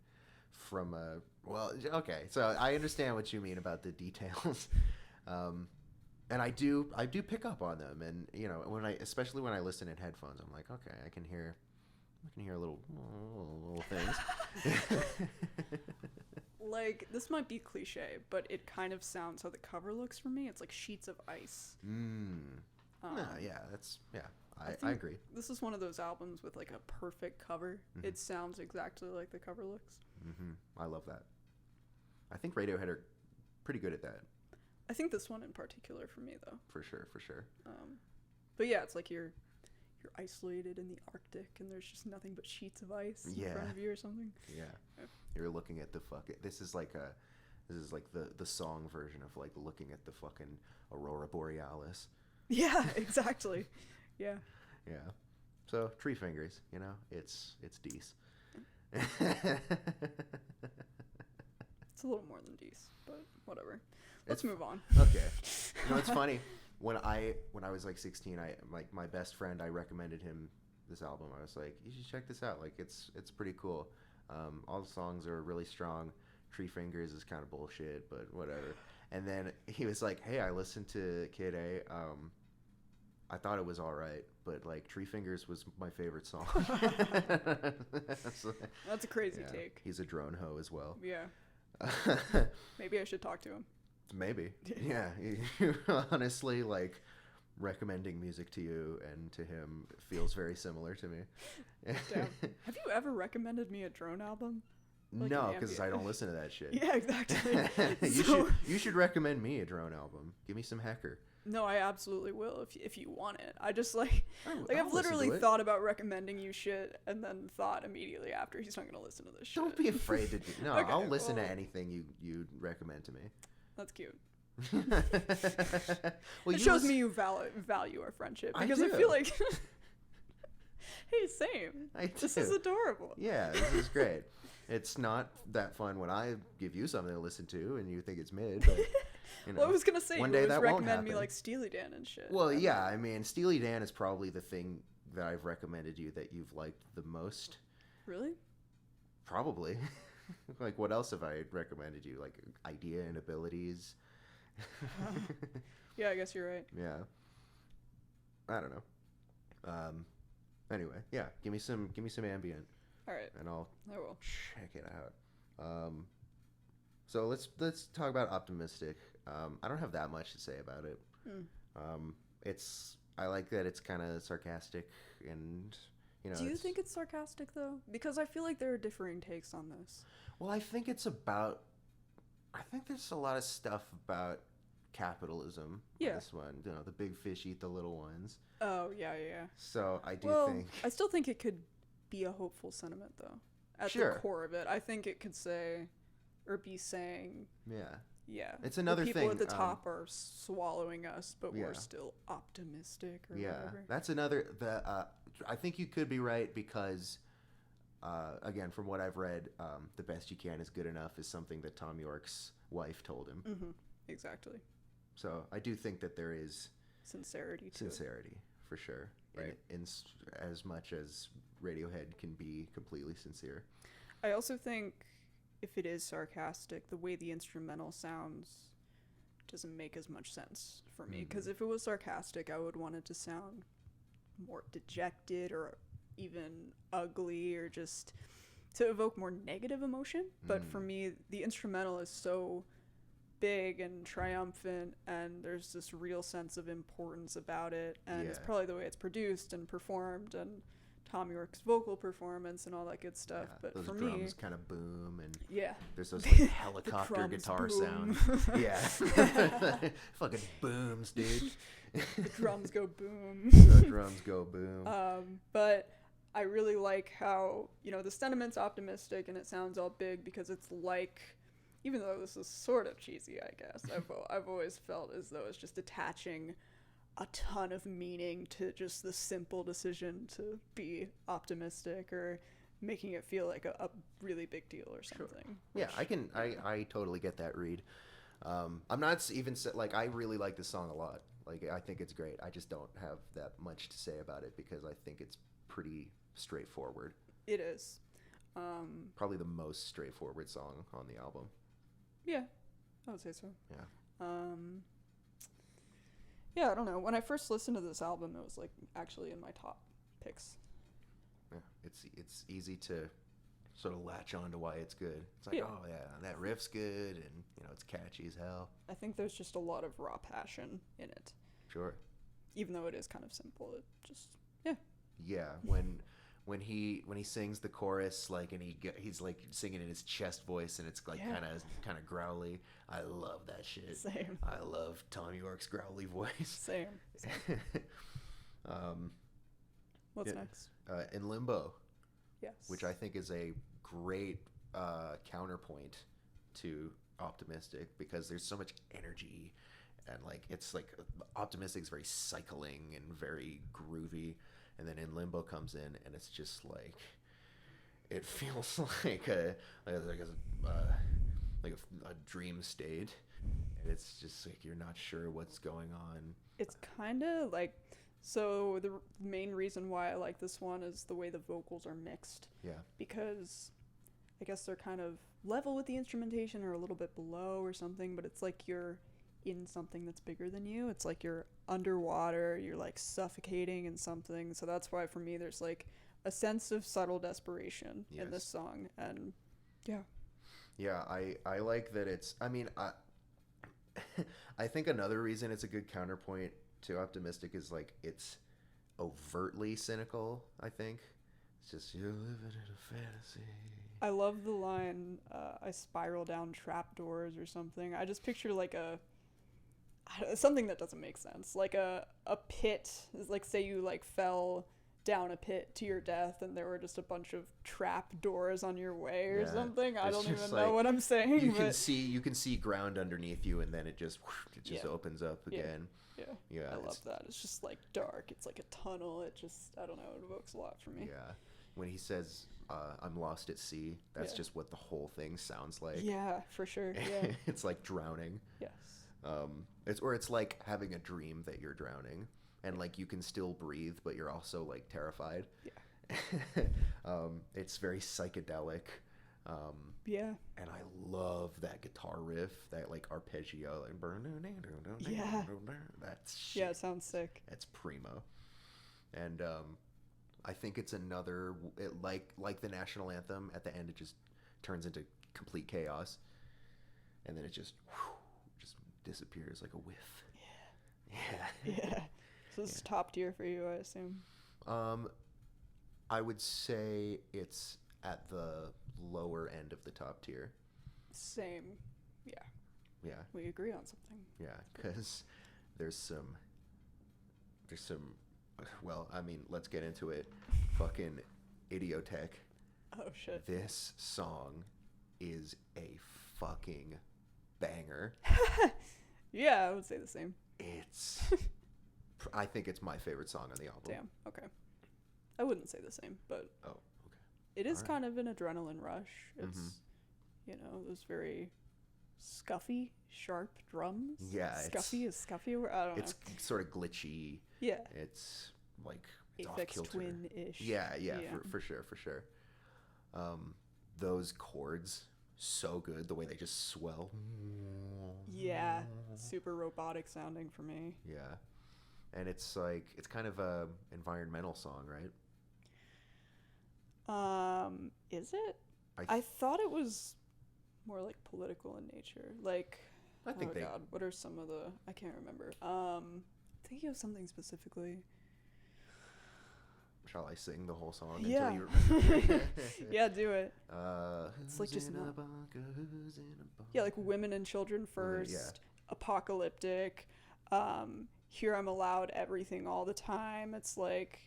from a, well, okay, so I understand what you mean about the details. And I do pick up on them, and especially when I listen in headphones, I'm like, okay, I can hear little things. Like, this might be cliche, but it kind of sounds how the cover looks for me. It's like sheets of ice. I agree. This is one of those albums with like a perfect cover. It sounds exactly like the cover looks. I love that. I think Radiohead are pretty good at that. I think this one in particular for me though. For sure. But yeah, it's like you're isolated in the Arctic and there's just nothing but sheets of ice in front of you or something. Yeah. You're looking at the fucking. This is like the song version of like looking at the fucking Aurora Borealis. Yeah, exactly. Yeah. Yeah. So Tree Fingers, you know, it's decent. It's a little more than decent, but whatever. Let's move on. Okay. You know, it's funny. When I was like 16, my best friend, I recommended him this album. I was like, you should check this out. Like it's pretty cool. All the songs are really strong. Tree Fingers is kind of bullshit, but whatever. And then he was like, hey, I listened to Kid A. I thought it was all right, but like Tree Fingers was my favorite song. That's a crazy take. He's a drone hoe as well. Yeah. Maybe I should talk to him. Maybe. Yeah. Honestly, like recommending music to you and to him feels very similar to me. Damn. Have you ever recommended me a drone album? Like no, because I don't listen to that shit. Yeah, exactly. You should recommend me a drone album. Give me some Hecker. No, I absolutely will if you want it. I just I've literally to thought about recommending you shit and then thought immediately after he's not gonna listen to this shit. Don't be afraid to do. No, Okay, I'll listen to anything you recommend to me. That's cute. Well, it shows me you value our friendship because I feel like hey, same. This is adorable. Yeah, this is great. It's not that fun when I give you something to listen to and you think it's mid, but you know. Well, I was gonna say one you day always that won't recommend me happen. like Steely Dan and shit. Well, yeah, I mean, Steely Dan is probably the thing that I've recommended you that you've liked the most. Really? Probably. Like, what else have I recommended you? Like, Idea and Abilities. Yeah, I guess you're right. Yeah. I don't know. Anyway, yeah, give me some ambient. All right. And I will check it out. So let's talk about Optimistic. I don't have that much to say about it. I like that it's kind of sarcastic and, you know. Do you think it's sarcastic though? Because I feel like there are differing takes on this. Well, I think there's a lot of stuff about capitalism. Yeah. In this one, you know, the big fish eat the little ones. Oh, yeah. So I do think. I still think it could be a hopeful sentiment though. At the core of it, I think it could say, or be saying. Yeah. It's another thing. People at the top are swallowing us, but we're still optimistic or whatever. That's another. I think you could be right because, again, from what I've read, the best you can is good enough is something that Tom York's wife told him. Mm-hmm. Exactly. So I do think that there is sincerity for sure. Right. In as much as Radiohead can be completely sincere. I also think if it is sarcastic, the way the instrumental sounds doesn't make as much sense for me. Because if it was sarcastic, I would want it to sound more dejected or even ugly or just to evoke more negative emotion. But for me, the instrumental is so big and triumphant and there's this real sense of importance about it, and it's probably the way it's produced and performed and Tom York's vocal performance and all that good stuff. But those for drums me, kind of boom and there's those like helicopter guitar boom. sound. Yeah. Fucking booms, dude. The drums go boom. The drums go boom. But I really like how, you know, the sentiment's optimistic and it sounds all big because it's like, even though this is sort of cheesy, I guess, I've always felt as though it's just attaching a ton of meaning to just the simple decision to be optimistic or making it feel like a really big deal or something. Sure. Yeah, I totally get that read. I'm not even like, I really like this song a lot. Like, I think it's great. I just don't have that much to say about it because I think it's pretty straightforward. It is. Probably the most straightforward song on the album. Yeah, I would say so. Yeah. Yeah, I don't know. When I first listened to this album, it was like actually in my top picks. Yeah, it's easy to sort of latch on to why it's good. It's like, oh yeah, that riff's good, and you know, it's catchy as hell. I think there's just a lot of raw passion in it. Sure. Even though it is kind of simple, it just Yeah, when when he sings the chorus, like, and he's like singing in his chest voice, and it's like kind of growly. I love that shit. Same. I love Tom York's growly voice. Same. What's next? In Limbo, Yes. which I think is a great counterpoint to Optimistic, because there's so much energy, and like it's like Optimistic is very cycling and very groovy, and then In Limbo comes in and it's just like it feels like a dream state, and it's just like you're not sure what's going on. It's kind of like, so the main reason why I like this one is the way the vocals are mixed. Yeah. Because I guess they're kind of level with the instrumentation or a little bit below or something, but it's like you're in something that's bigger than you. It's like you're underwater, you're like suffocating in something. So that's why for me there's like a sense of subtle desperation in this song. And yeah, I like that. It's, I mean, I think another reason it's a good counterpoint to Optimistic is like it's overtly cynical. I think it's just, you're living in a fantasy. I love the line, I spiral down trapdoors or something. I just picture like something that doesn't make sense. Like a pit, like say you like fell down a pit to your death and there were just a bunch of trap doors on your way or something. I don't even know what I'm saying. You can see ground underneath you, and then it just opens up again. Yeah, I love that. It's just like dark. It's like a tunnel. It just, I don't know, it evokes a lot for me. Yeah. When he says, I'm lost at sea, that's just what the whole thing sounds like. Yeah, for sure. Yeah. It's like drowning. Yes. It's like having a dream that you're drowning, and like you can still breathe, but you're also like terrified. Yeah. It's very psychedelic. Yeah. And I love that guitar riff, that like arpeggio, like yeah. That's shit. Yeah, it sounds sick. It's primo. And I think it's another, like the national anthem at the end, it just turns into complete chaos, and then it just disappears like a whiff. Yeah. So this is top tier for you, I assume. I would say it's at the lower end of the top tier. Same. Yeah. We agree on something. Yeah, because there's some. Well, I mean, let's get into it. Fucking Idiotech. Oh shit. This song is a fucking banger. Yeah, I would say the same. I think it's my favorite song on the album. Damn. Okay. I wouldn't say the same, but okay. It is kind of an adrenaline rush. It's those very scuffy, sharp drums. Yeah, scuffy is scuffy. I don't know. It's sort of glitchy. Yeah. It's like it's Aphex off kilter. Twin-ish. Yeah. For sure. Those chords, so good. The way they just swell. Yeah, super robotic sounding for me. Yeah, and it's like it's kind of a environmental song, right? Is it? I thought it was more like political in nature. Like, I think God, what are some of the? I can't remember. Thinking of something specifically. Shall I sing the whole song yeah. until you remember? Yeah, do it. It's like just not. Yeah, like women and children first. Apocalyptic. Here I'm allowed everything all the time. It's like.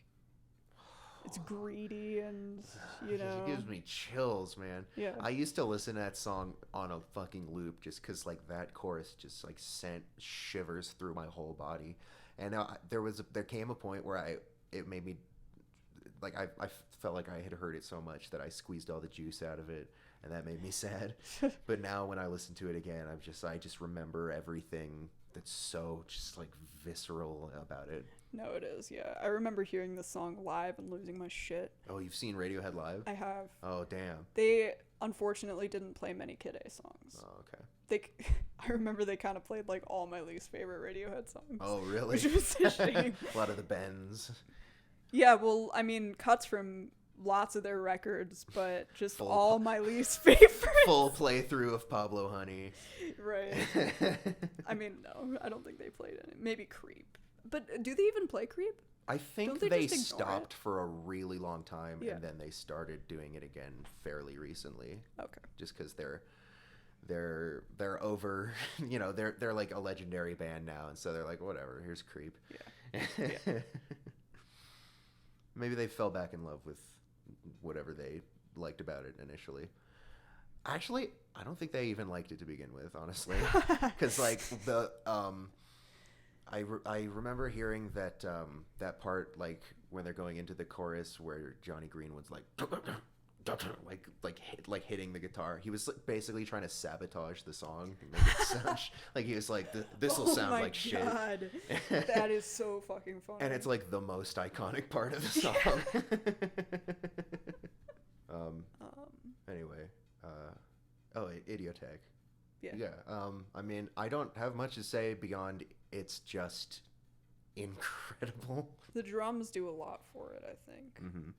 It's greedy and, It gives me chills, man. Yeah. I used to listen to that song on a fucking loop just because, like, that chorus just, like, sent shivers through my whole body. And there came a point where it made me, like, I felt like I had heard it so much that I squeezed all the juice out of it, and that made me sad. But now when I listen to it again, I just remember everything that's so just, like, visceral about it. No, it is, yeah. I remember hearing this song live and losing my shit. Oh, you've seen Radiohead live? I have. Oh, damn. They unfortunately didn't play many Kid A songs. Oh, okay. I remember they kind of played like all my least favorite Radiohead songs. Oh, really? Which was a shame. A lot of the bends. Yeah, well, I mean, cuts from lots of their records, but just all my least favorites. Full playthrough of Pablo Honey. Right. I mean, no, I don't think they played any. Maybe Creep. But do they even play Creep? I think Don't they they just ignore stopped it? for a really long time, Yeah. and then they started doing it again fairly recently, Okay. just because they're over. They're like a legendary band now, and so they're like, whatever. Here's Creep. Yeah. Yeah. Maybe they fell back in love with whatever they liked about it initially. Actually, I don't think they even liked it to begin with, honestly, because like I remember hearing that that part, like when they're going into the chorus where Johnny Greenwood's like hitting the guitar. He was like, basically trying to sabotage the song and make it sound like he was like, this will sound like shit. Oh my god, that is so fucking funny. And it's like the most iconic part of the song. Anyway, Idiotech. Yeah. Yeah. I mean, I don't have much to say beyond it's just incredible. The drums do a lot for it, I think. Mm-hmm.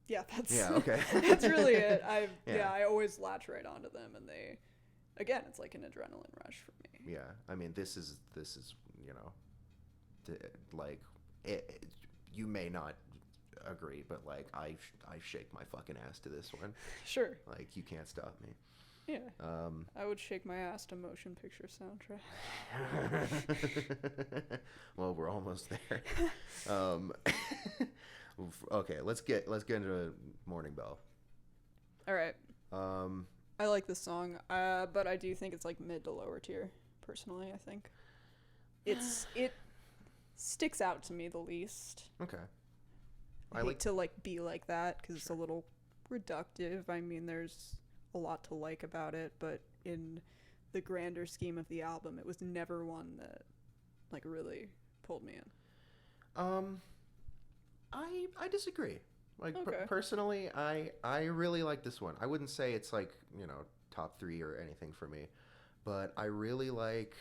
Yeah, that's okay. that's really it. Yeah. I always latch right onto them, and they, again, it's like an adrenaline rush for me. Yeah, I mean, this is like you may not agree, but like I shake my fucking ass to this one. Sure. Like you can't stop me. Yeah. I would shake my ass to motion picture soundtrack. Well, we're almost there. Okay, let's get into Morning Bell. All right. I like this song, but I do think it's like mid to lower tier. Personally, I think it sticks out to me the least. Okay. I hate to like be like that because it's a little reductive. I mean, there's a lot to like about it, but in the grander scheme of the album, it was never one that like really pulled me in. I disagree. Like Okay. personally, I really like this one. I wouldn't say it's like, top 3 or anything for me, but I really like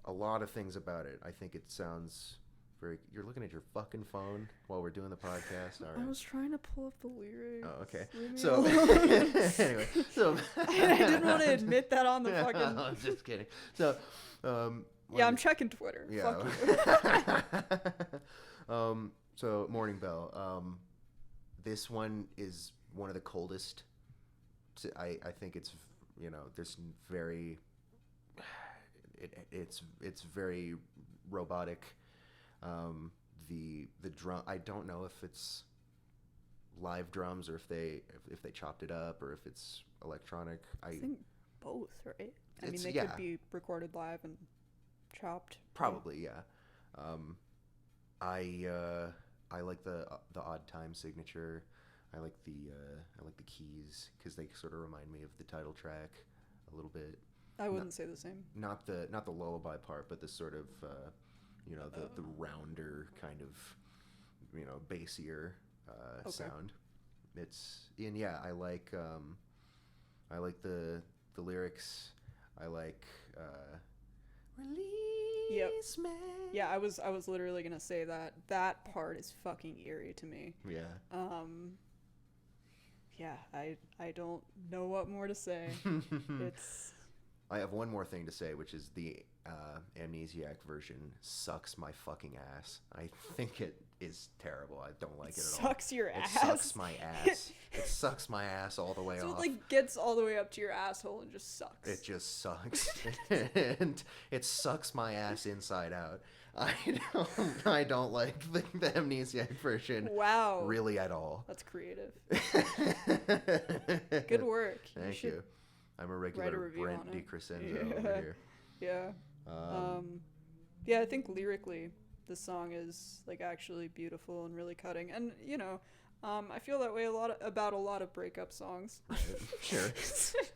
a lot of things about it. I think it sounds very. You're looking at your fucking phone while we're doing the podcast. All right. I was trying to pull up the lyrics. Oh, okay. Leave me So alone. anyway, so I didn't want to admit that on the fucking. I'm just kidding. So Yeah, I'm checking Twitter. Yeah. Fuck you. So Morning Bell. This one is one of the coldest. I think it's there's very. It's very robotic. The drum. I don't know if it's live drums or if they chopped it up or if it's electronic. I think both, right? I mean, they yeah. could be recorded live and chopped. Probably, yeah. I like the odd time signature. I like the keys because they sort of remind me of the title track a little bit. I wouldn't say the same. Not the lullaby part, but the sort of the rounder kind of bassier sound. I like the lyrics. I like release me. Yeah, I was literally gonna say that part is fucking eerie to me. Yeah. Yeah, I don't know what more to say. It's. I have one more thing to say, which is the Amnesiac version sucks my fucking ass. I think it is terrible. I don't like it at all. Sucks your ass. It sucks my ass. It sucks my ass all the way so off. it like gets all the way up to your asshole and just sucks. It just sucks. And it sucks my ass inside out. I don't like the Amnesiac version. Wow. Really at all. That's creative. Good work. Thank you. I'm a regular Brent DiCrescenzo over here. Yeah. Yeah, I think lyrically the song is like actually beautiful and really cutting. And I feel that way about a lot of breakup songs. Right. Sure.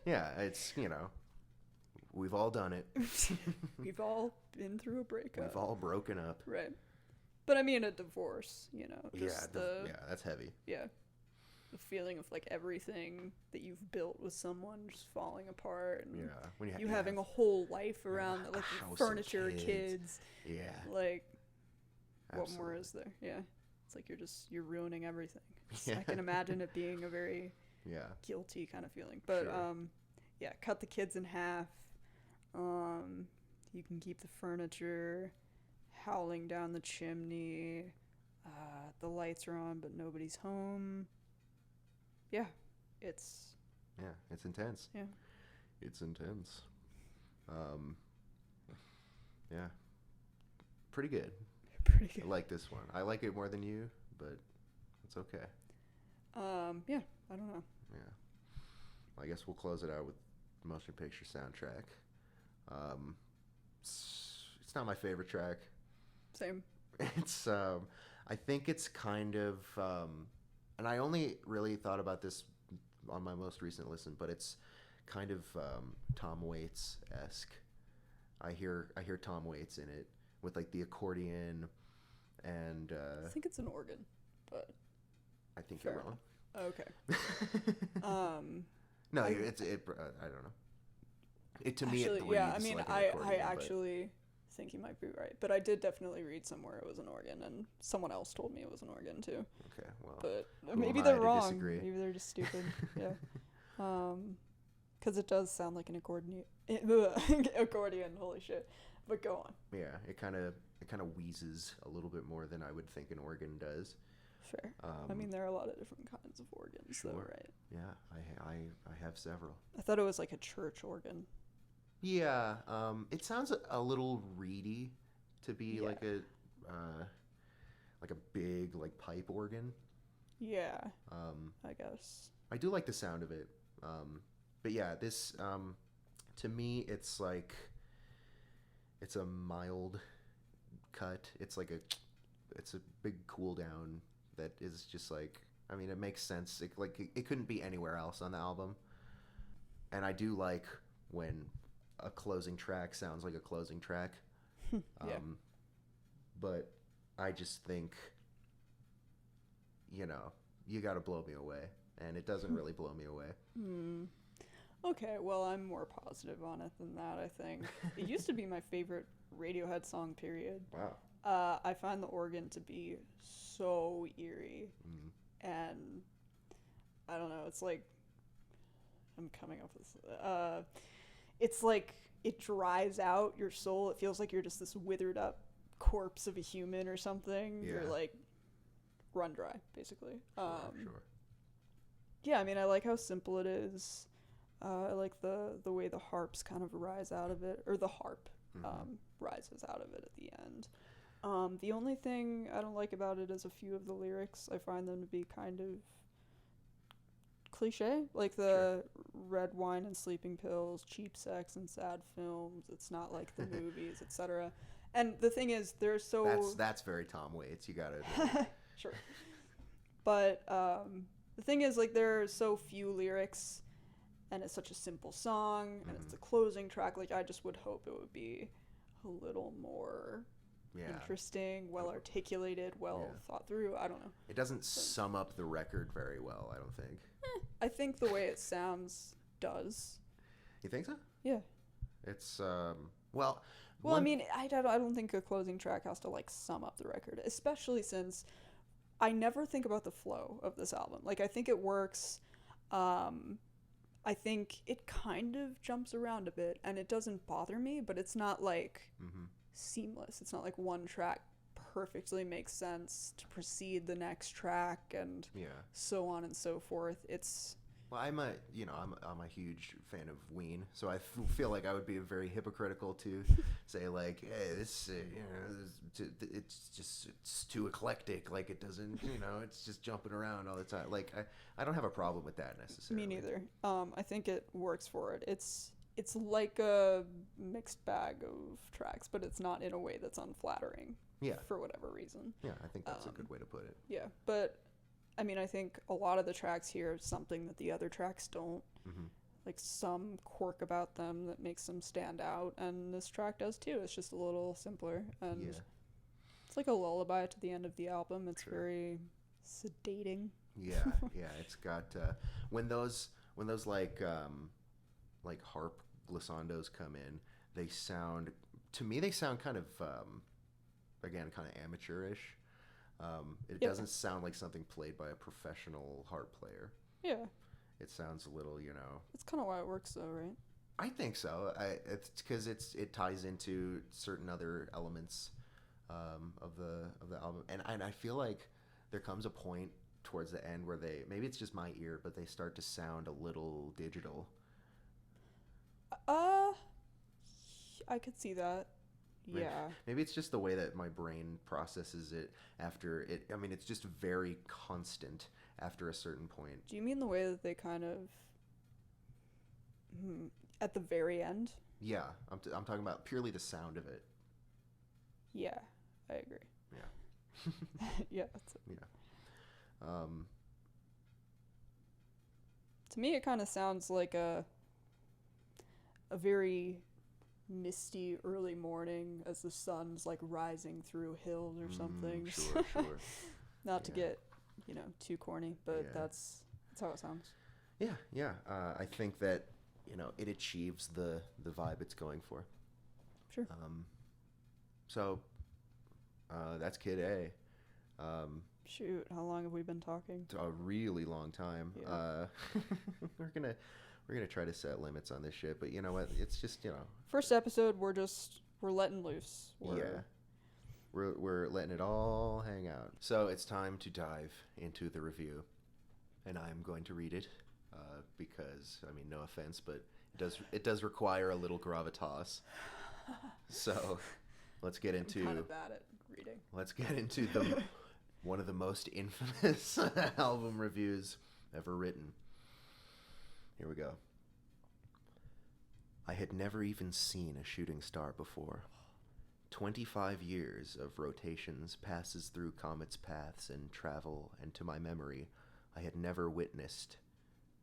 Yeah, it's we've all done it. We've all been through a breakup. We've all broken up. Right. But I mean a divorce, just yeah, that's heavy. Yeah. The feeling of like everything that you've built with someone just falling apart, and when you having a whole life around it, like your furniture, kids. Yeah. Like, Absolutely. What more is there? Yeah. It's like you're ruining everything. I can imagine it being a very guilty kind of feeling. But sure. Cut the kids in half. You can keep the furniture. howling down the chimney. The lights are on, but nobody's home. Yeah, it's intense. Yeah. It's intense. Yeah, pretty good. Pretty good. I like this one. I like it more than you, but it's okay. Yeah, I don't know. Yeah. Well, I guess we'll close it out with motion picture soundtrack. It's not my favorite track. Same. It's I think it's kind of and I only really thought about this on my most recent listen, but it's kind of Tom Waits-esque. I hear Tom Waits in it with like the accordion and I think it's an organ, but I think fair you're wrong. Okay. No, I don't know. It to actually, me it reads yeah, I mean, like an I accordion, actually think you might be right, but I did definitely read somewhere it was an organ, and someone else told me it was an organ too. Okay, well, But who maybe am they're I to wrong. disagree? Maybe they're just stupid. Yeah. Because it does sound like an accordion. Accordion. Holy shit. But go on. Yeah, it kind of wheezes a little bit more than I would think an organ does. Fair. I mean, there are a lot of different kinds of organs, sure. though, right? Yeah, I have several. I thought it was like a church organ. Yeah, it sounds a little reedy to be like a big like pipe organ. Yeah. I guess. I do like the sound of it. But yeah, this to me it's like it's a mild cut. It's a big cool down that is just like, I mean, it makes sense. It couldn't be anywhere else on the album. And I do like when a closing track sounds like a closing track. Yeah. But I just think, you got to blow me away. And it doesn't really blow me away. Okay, well, I'm more positive on it than that, I think. It used to be my favorite Radiohead song, period. Wow. I find the organ to be so eerie. And I don't know, it's like, I'm coming up with this. It's like it dries out your soul. It feels like you're just this withered up corpse of a human or something. Yeah. You're like run dry, basically. Sure. Yeah, I mean, I like how simple it is. I like the way the harps kind of rise out of it, or the harp rises out of it at the end. The only thing I don't like about it is a few of the lyrics. I find them to be kind of cliche, like the red wine and sleeping pills, cheap sex and sad films. It's not like the movies, etc. And the thing is, they're so that's very Tom Waits. You gotta admit. Sure. But the thing is, like, there are so few lyrics, and it's such a simple song, and it's a closing track. Like, I just would hope it would be a little more interesting, well articulated, thought through. I don't know. It doesn't sum up the record very well, I don't think. I think the way it sounds does. You think so? Yeah. It's well. I mean, I don't think a closing track has to like sum up the record, especially since I never think about the flow of this album. Like, I think it works. I think it kind of jumps around a bit, and it doesn't bother me, but it's not like seamless. It's not like one track perfectly makes sense to precede the next track and so on and so forth. It's I'm a huge fan of Ween, so I feel like I would be very hypocritical to say like, hey, this it's too eclectic. Like, it doesn't, it's just jumping around all the time. Like, I don't have a problem with that necessarily. Me neither. I think it works for it. It's like a mixed bag of tracks, but it's not in a way that's unflattering. Yeah. For whatever reason. Yeah, I think that's a good way to put it. Yeah, but I mean, I think a lot of the tracks here are something that the other tracks don't. Like, some quirk about them that makes them stand out, and this track does too. It's just a little simpler, and it's like a lullaby to the end of the album. It's very sedating. Yeah, it's got when those like harp glissandos come in, they sound kind of again kind of amateurish. It doesn't sound like something played by a professional harp player. Yeah. It sounds a little, It's kind of why it works, though, right? I think so. It's because it ties into certain other elements of the album, and I feel like there comes a point towards the end where maybe it's just my ear, but they start to sound a little digital. I could see that. Yeah. Maybe it's just the way that my brain processes it after it. I mean, it's just very constant after a certain point. Do you mean the way that they kind of at the very end? Yeah, I'm talking about purely the sound of it. Yeah, I agree. Yeah. Yeah. That's it. Yeah. To me, it kind of sounds like a very misty early morning as the sun's like rising through hills or something. Sure. Not to get, too corny, but Yeah. that's how it sounds. Yeah. I think that it achieves the vibe it's going for. Sure. So that's Kid A. Shoot, how long have we been talking? A really long time. Yeah. We're gonna try to set limits on this shit, but you know what? It's just First episode, we're letting loose. We're letting it all hang out. So it's time to dive into the review, and I'm going to read it because I mean, no offense, but it does require a little gravitas. So let's get into. I'm kind of bad at reading. Let's get into one of the most infamous album reviews ever written. Here we go. I had never even seen a shooting star before. 25 years of rotations passes through comets' paths and travel, and to my memory, I had never witnessed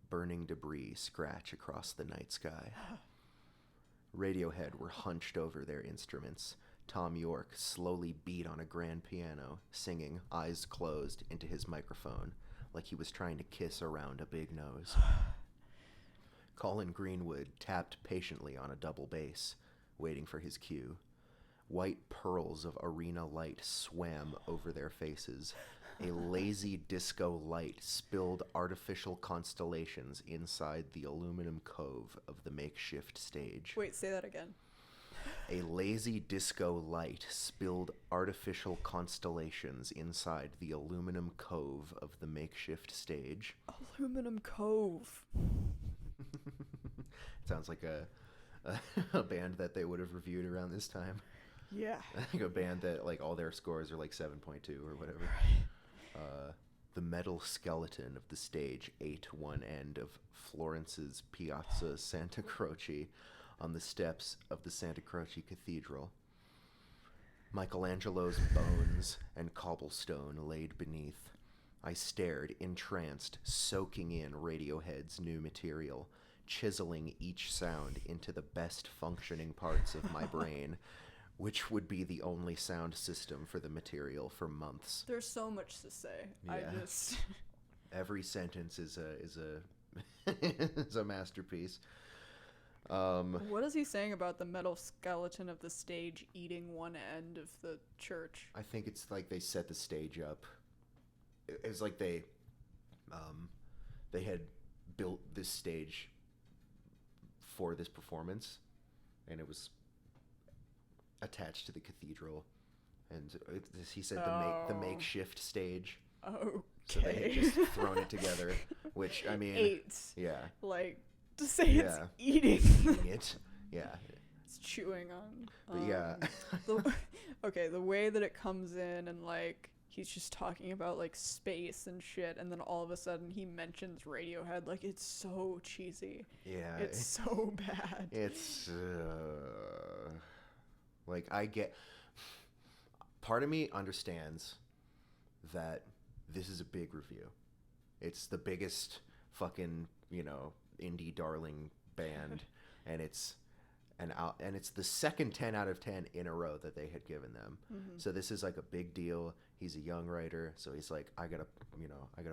burning debris scratch across the night sky. Radiohead were hunched over their instruments. Tom York slowly beat on a grand piano, singing, eyes closed, into his microphone, like he was trying to kiss around a big nose. Colin Greenwood tapped patiently on a double bass, waiting for his cue. White pearls of arena light swam over their faces. A lazy disco light spilled artificial constellations inside the aluminum cove of the makeshift stage. Wait, say that again. A lazy disco light spilled artificial constellations inside the aluminum cove of the makeshift stage. Aluminum Cove. Sounds like a band that they would have reviewed around this time. Yeah. Like a band that like all their scores are like 7.2 or whatever. The metal skeleton of the stage ate one end of Florence's Piazza Santa Croce on the steps of the Santa Croce Cathedral. Michelangelo's bones and cobblestone laid beneath. I stared, entranced, soaking in Radiohead's new material, chiseling each sound into the best functioning parts of my brain, which would be the only sound system for the material for months. There's so much to say. Yeah. Every sentence is a masterpiece. What is he saying about the metal skeleton of the stage eating one end of the church? I think it's like they set the stage up. It's like they had built this stage for this performance, and it was attached to the cathedral, and he said the makeshift stage. Okay. So they had just thrown it together, which I mean, ate. Yeah. Like to say it's eating it. Yeah. It's chewing on. But yeah. The way that it comes in and like he's just talking about like space and shit, and then all of a sudden he mentions Radiohead, like it's so cheesy. Yeah. It's so bad. It's like part of me understands that this is a big review. It's the biggest fucking, indie darling band, and it's the second 10 out of 10 in a row that they had given them. Mm-hmm. So this is like a big deal. He's a young writer, so he's like, I gotta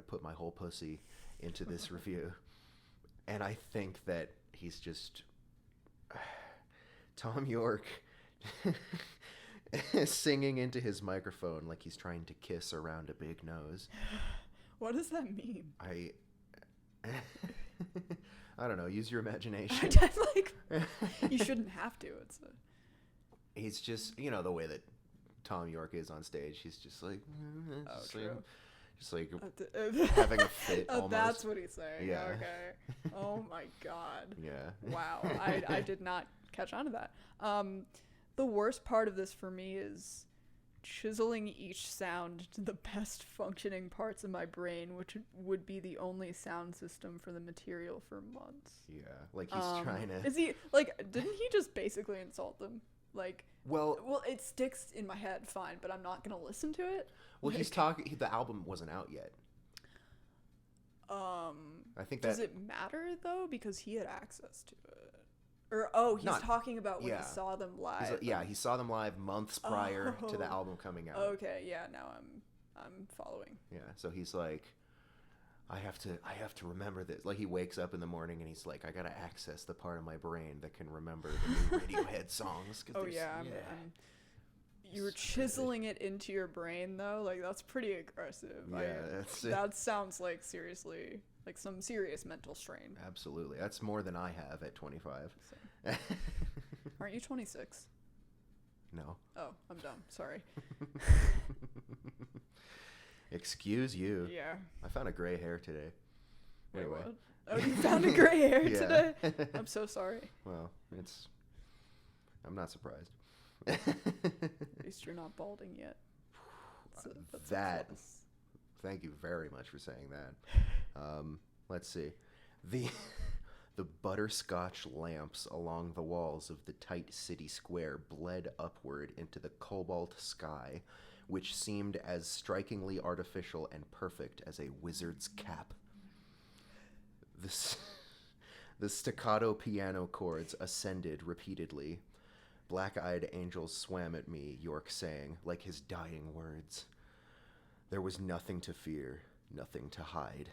put my whole pussy into this review. And I think that he's just Tom York singing into his microphone like he's trying to kiss around a big nose. What does that mean? I don't know. Use your imagination. You shouldn't have to. It's just, the way that Tom York is on stage. He's just like, Oh, just, true. just like having a fit Oh, almost. that's what he's saying. Yeah. Okay. Oh my god. Yeah. Wow. I did not catch on to that. The worst part of this for me is chiseling each sound to the best functioning parts of my brain, which would be the only sound system for the material for months. Yeah. Like he's trying to. Is he like? Didn't he just basically insult them? Like. Well, it sticks in my head, fine, but I'm not gonna listen to it. well, Like, he's talking. The album wasn't out yet. I think that. Does it matter though? Because he had access to it. Or he's Not- talking about when yeah. he saw them live. Yeah, he saw them live months prior to the Oh. album coming out. Okay, yeah, now I'm following. Yeah, so he's like, I have to remember this. Like he wakes up in the morning and he's like, I gotta access the part of my brain that can remember the new Radiohead songs. 'Cause Oh there's- yeah, you were So chiseling it into your brain though. Like that's pretty aggressive. Yeah, that's it. That sounds like seriously like some serious mental strain. Absolutely, that's more than I have at 25. So. Aren't you 26? No. Oh, I'm dumb. Sorry. Excuse you. Yeah. I found a gray hair today. Wait, Anyway. what? Oh, you found a gray hair Yeah. today? I'm so sorry. Well, I'm not surprised. At least you're not balding yet. That's a That- plus. Thank you very much for saying that. Let's see. The butterscotch lamps along the walls of the tight city square bled upward into the cobalt sky, which seemed as strikingly artificial and perfect as a wizard's cap. The staccato piano chords ascended repeatedly. Black-eyed angels swam at me, York sang, like his dying words. There was nothing to fear, nothing to hide.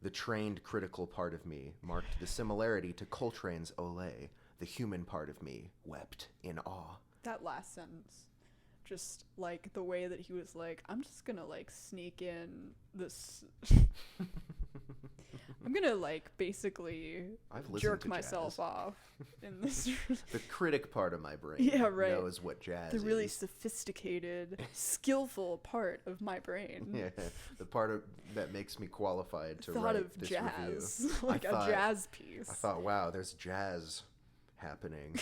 The trained critical part of me marked the similarity to Coltrane's Olé. The human part of me wept in awe. That last sentence. Just like the way that he was like, I'm just gonna like sneak in this. I'm gonna like basically I've listened jerk to myself jazz. off in this. The critic part of my brain Yeah, right. knows what jazz The really is. sophisticated, skillful part of my brain. Yeah, the part that makes me qualified to Thought write of this jazz, review. like thought- a jazz piece. I thought, wow, there's jazz happening.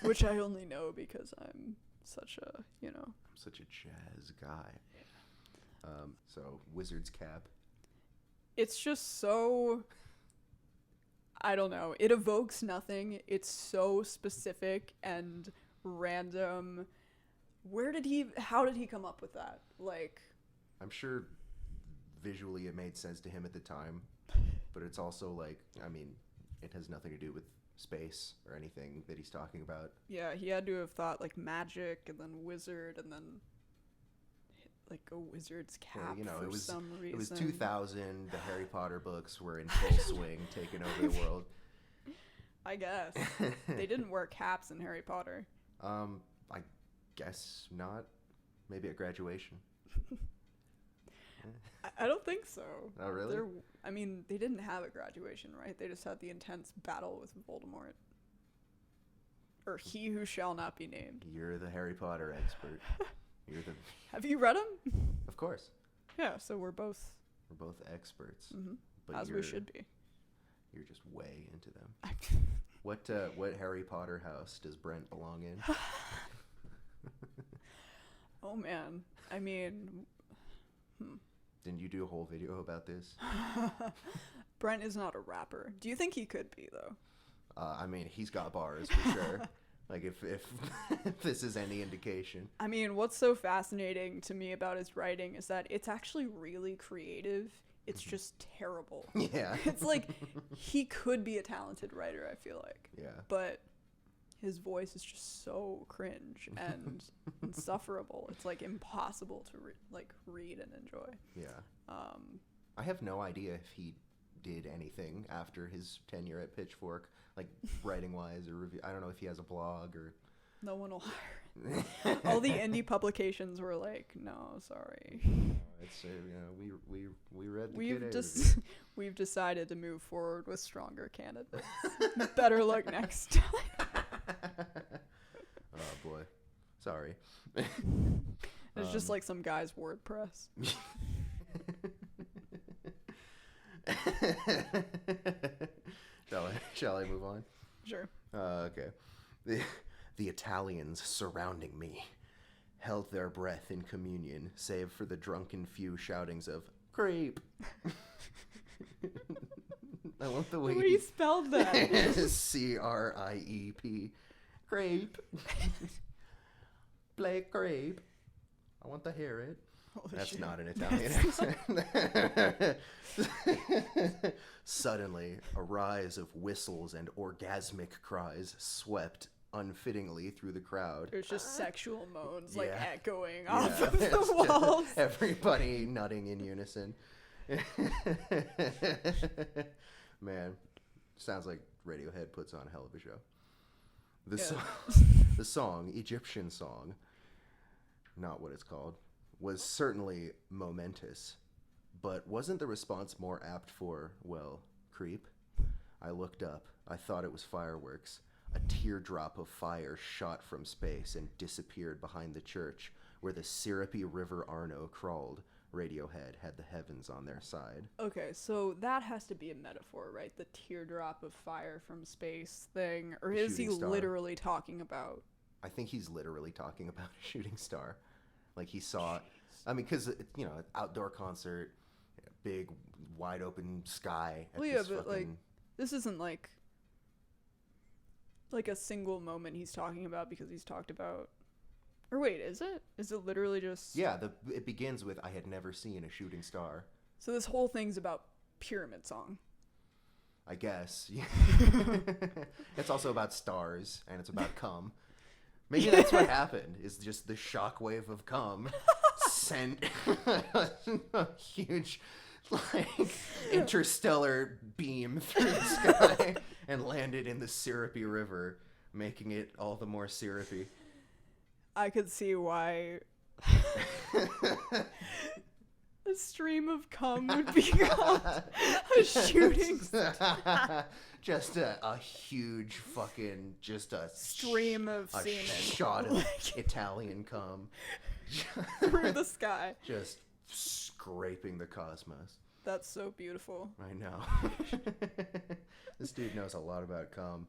Which I only know because I'm such a, I'm such a jazz guy. So wizard's cap. It's just so, I don't know, it evokes nothing. It's so specific and random. How did he come up with that? Like, I'm sure visually it made sense to him at the time, but it's also like, I mean, it has nothing to do with space or anything that he's talking about. yeah, he had to have thought like magic and then wizard and then like a wizard's cap Well, for it was some reason. It was 2000. The Harry Potter books were in full swing, taking over the world. I guess. They didn't wear caps in Harry Potter. I guess not. Maybe at graduation. I don't think so. Oh, really? I mean, they didn't have a graduation, right? They just had the intense battle with Voldemort. Or He Who Shall Not Be Named. You're the Harry Potter expert. You're the. Have you read them? Of course, Yeah, so we're both, we're both experts. But as we should be. You're just way into them. What Harry Potter house does Brent belong in? Oh man, I mean, Didn't you do a whole video about this? Brent is not a rapper. Do you think he could be though? I mean, he's got bars for sure. Like if if this is any indication. I mean, what's so fascinating to me about his writing is that it's actually really creative. It's just terrible. Yeah. It's like he could be a talented writer, I feel like. Yeah. But his voice is just so cringe and insufferable. It's like impossible to read and enjoy. Yeah. I have no idea if he did anything after his tenure at Pitchfork, like writing wise or review. I don't know if he has a blog or. No one will hire him. All the indie publications were like, no, sorry. It's we read the We've Kid A just we've decided to move forward with stronger candidates. Better luck next time. review. Sorry. It's just like some guy's WordPress. Shall I move on? Sure. Okay. The Italians surrounding me held their breath in communion, save for the drunken few shoutings of "creep." I love the way What do you spelled that? CRIEP. Creep. Play creep. I want to hear it. Holy That's shit. not an Italian accent. Suddenly, a rise of whistles and orgasmic cries swept unfittingly through the crowd. There's just sexual moans like Yeah. echoing off of It's the just walls. everybody nutting in unison. Man, sounds like Radiohead puts on a hell of a show. The song, Egyptian Song, not what it's called, was certainly momentous, but wasn't the response more apt for, well, creep? I looked up. I thought it was fireworks. A teardrop of fire shot from space and disappeared behind the church where the syrupy River Arno crawled. Radiohead had the heavens on their side. Okay, so that has to be a metaphor, right? The teardrop of fire from space thing. Or is he Shooting star. literally talking about... I think he's literally talking about a shooting star. Like he saw, I mean, because, outdoor concert, big, wide open sky. Well, yeah, but like, this isn't like a single moment he's talking about because he's talked about... Or wait, is it? Is it literally just... Yeah, it begins with, I had never seen a shooting star. So this whole thing's about Pyramid Song. I guess. It's also about stars, and it's about cum. Maybe that's what happened, is just the shockwave of cum sent a huge, interstellar beam through the sky and landed in the syrupy river, making it all the more syrupy. I could see why a stream of cum would be called a shooting star. Just a huge fucking, just a Stream of a semen. shot of Italian cum. Through the sky. Just scraping the cosmos. That's so beautiful. I know. This dude knows a lot about cum.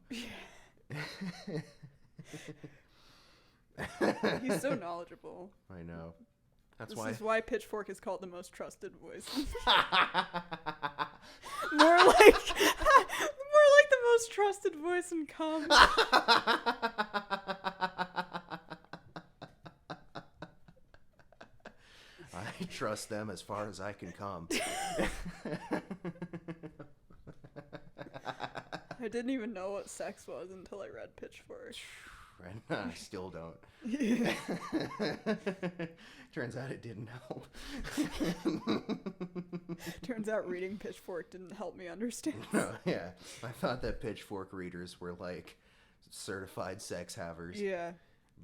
He's so knowledgeable. I know. That's This why. is why Pitchfork is called the most trusted voice. more like the most trusted voice in cum. I trust them as far as I can come. I didn't even know what sex was until I read Pitchfork. And I still don't. Turns out it didn't help. Turns out reading Pitchfork didn't help me understand. No, yeah. I thought that Pitchfork readers were like certified sex havers. Yeah,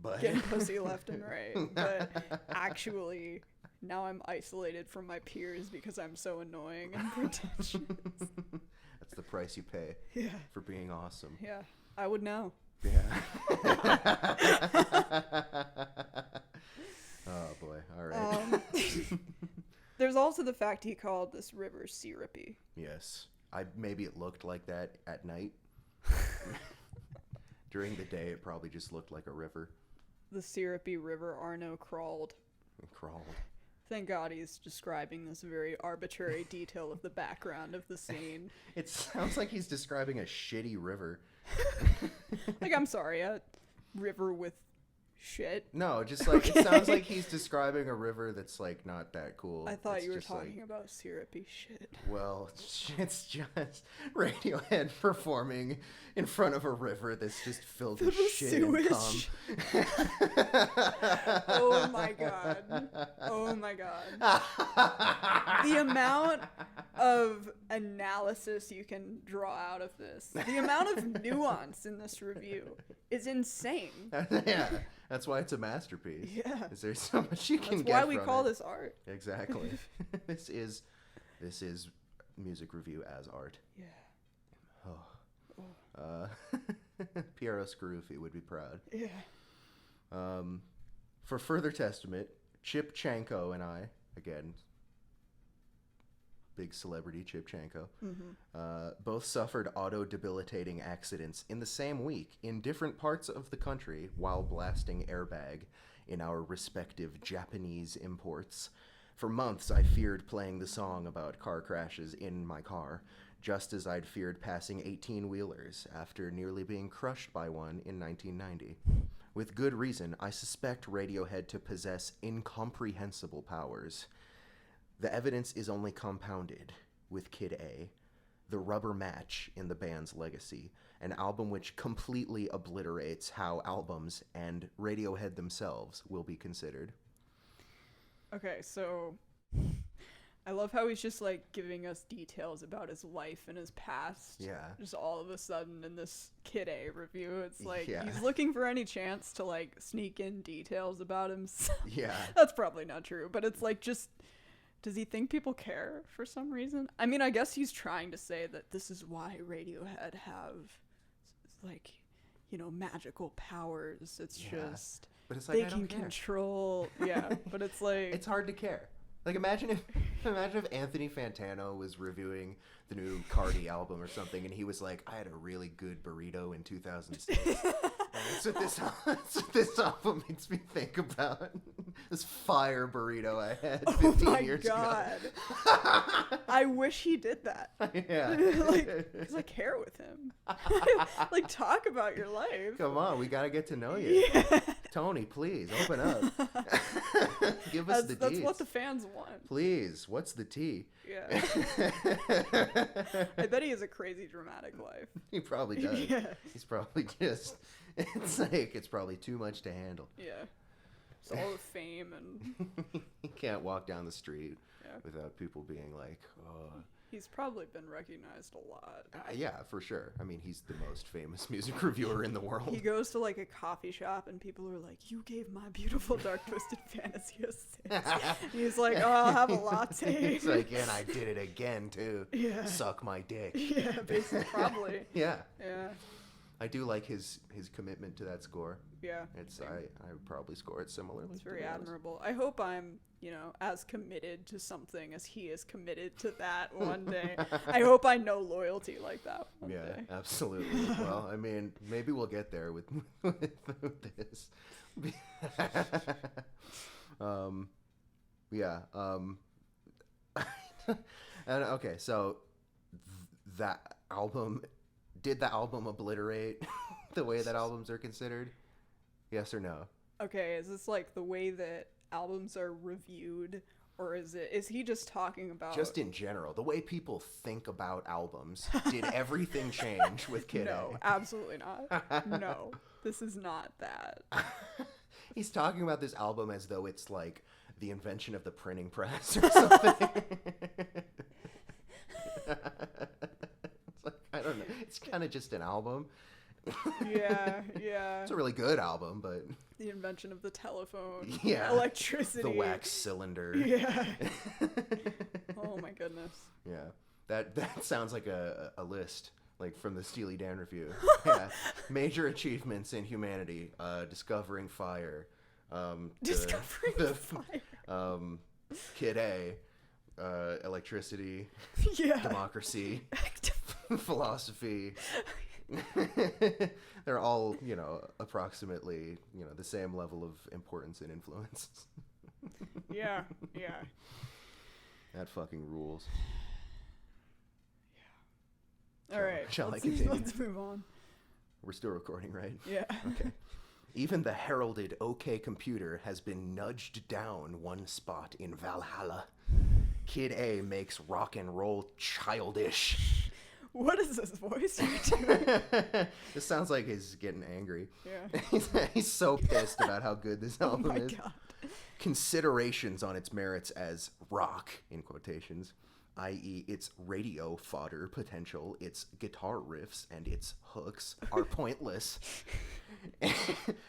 But getting pussy left and right. But actually, now I'm isolated from my peers because I'm so annoying and pretentious. That's the price you pay Yeah, for being awesome. yeah, I would know. Yeah. Oh boy. All right. There's also the fact he called this river syrupy. Yes. Maybe it looked like that at night. During the day, it probably just looked like a river. The syrupy river Arno crawled. It crawled. Thank God he's describing this very arbitrary detail of the background of the scene. It sounds like he's describing a shitty river. Like, I'm sorry, a river with shit. No, just like it sounds like he's describing a river that's like not that cool. I thought It's you were just talking like, about syrupy shit. well, it's just Radiohead performing in front of a river that's just filled with shit and cum. Oh my god. Oh my god. The amount of analysis you can draw out of this, the amount of nuance in this review is insane. Yeah, that's why it's a masterpiece. Yeah. Is there so much you can That's get why we from call it. this art. Exactly. This is music review as art. Yeah. Oh. Piero Scaruffi would be proud. Yeah. For further testament, Chip Chanko and I, again, big celebrity Chip Chanko, both suffered auto-debilitating accidents in the same week in different parts of the country while blasting Airbag in our respective Japanese imports. For months, I feared playing the song about car crashes in my car, just as I'd feared passing 18-wheelers after nearly being crushed by one in 1990. With good reason, I suspect Radiohead to possess incomprehensible powers. The evidence is only compounded with Kid A, the rubber match in the band's legacy, an album which completely obliterates how albums and Radiohead themselves will be considered. Okay, so I love how he's just like giving us details about his life and his past. Yeah. Just all of a sudden in this Kid A review, it's like Yeah. he's looking for any chance to like sneak in details about himself. Yeah. That's probably not true, but it's like just does he think people care for some reason? I mean, I guess he's trying to say that this is why Radiohead have like, you know, magical powers. It's just but it's like, they I don't can care. control. Yeah, but it's like It's hard to care. Like, imagine if Anthony Fantano was reviewing the new Cardi album or something, and he was like, I had a really good burrito in 2006. That's what this album makes me think about. This fire burrito I had 15 years ago. I wish he did that. Yeah. Because I care with him. Like, talk about your life. Come on, we gotta get to know you. Yeah. Tony, please, open up. Give us the deets. That's what the fans want. Please, what's the tea? Yeah. I bet he has a crazy dramatic life. He probably does. Yeah. He's probably just, it's probably too much to handle. Yeah. It's all the fame and... He can't walk down the street Yeah. without people being like, oh. He's probably been recognized a lot. Yeah, for sure. I mean, he's the most famous music reviewer in the world. He goes to like a coffee shop and people are like, you gave my beautiful dark twisted fantasy a 6. He's like, oh, I'll have a latte. He's like, and I did it again too. Yeah. Suck my dick. Yeah, basically, probably. Yeah. Yeah. I do like his commitment to that score. Yeah. It's I would probably score it similarly. It's very admirable. I hope I'm, you know, as committed to something as he is committed to that one day. I hope I know loyalty like that one day. Yeah, absolutely. Well, I mean, maybe we'll get there with this. Yeah. And okay, so that album, did the album obliterate the way that albums are considered? Yes or no? Okay, is this like the way that albums are reviewed, or is he just talking about Just in general, the way people think about albums? Did everything change with Kid No, A? absolutely not. No, this is not that. He's talking about this album as though it's like the invention of the printing press or something. It's like, I don't know. It's kind of just an album. Yeah, yeah. It's a really good album, but The invention of the telephone. yeah, Electricity. the wax cylinder. Yeah. Oh my goodness. Yeah, that sounds like a list, like from the Steely Dan review. Yeah, major achievements in humanity: discovering fire, Discovering fire. Kid A, electricity, Yeah. democracy, philosophy. They're all, you know, approximately, you know, the same level of importance and influence. Yeah, yeah. That fucking rules. All right. Shall I let's continue? Let's move on. We're still recording, right? Yeah. Okay. Even the heralded OK Computer has been nudged down one spot in Valhalla. Kid A makes rock and roll childish. What is this voice you're doing? This sounds like he's getting angry. Yeah. He's so pissed about how good this Oh album my is. god. Considerations on its merits as rock, in quotations, i.e. its radio fodder potential, its guitar riffs, and its hooks, are pointless.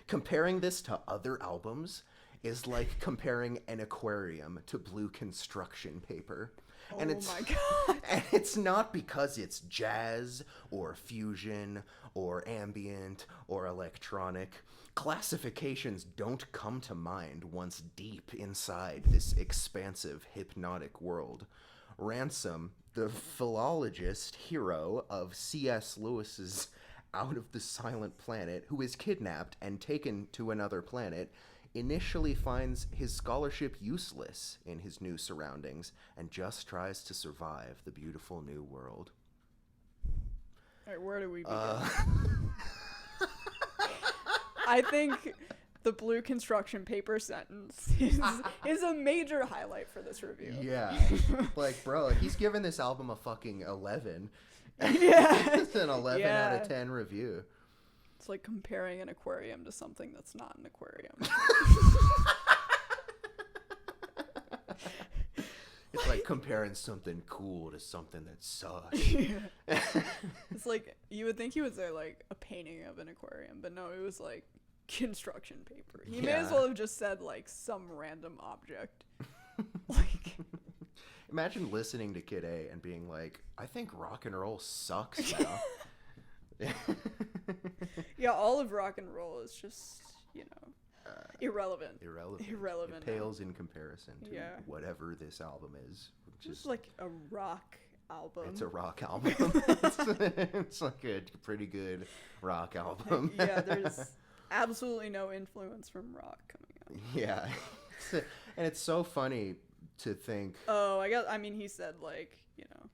Comparing this to other albums is like comparing an aquarium to blue construction paper. And Oh my god. and it's not because it's jazz or fusion or ambient or electronic. Classifications don't come to mind once deep inside this expansive hypnotic world. Ransom, the philologist hero of C.S. Lewis's Out of the Silent Planet, who is kidnapped and taken to another planet, initially finds his scholarship useless in his new surroundings and just tries to survive the beautiful new world. All right, where do we begin? I think the blue construction paper sentence is a major highlight for this review. Yeah. Like, bro, he's given this album a fucking 11. Yeah. It's an 11 out of 10 review. It's like comparing an aquarium to something that's not an aquarium. It's like comparing something cool to something that sucks. Yeah. It's like, you would think he would say like a painting of an aquarium, but no, it was like construction paper. He may as well have just said like some random object. Like, imagine listening to Kid A and being like, I think rock and roll sucks now. yeah, all of rock and roll is just, you know, irrelevant. It pales in comparison to whatever this album is. Just like a rock album. It's a rock album. It's like a pretty good rock album. Yeah, there's absolutely no influence from rock coming out. Yeah. And it's so funny to think. Oh, I mean, he said like, you know,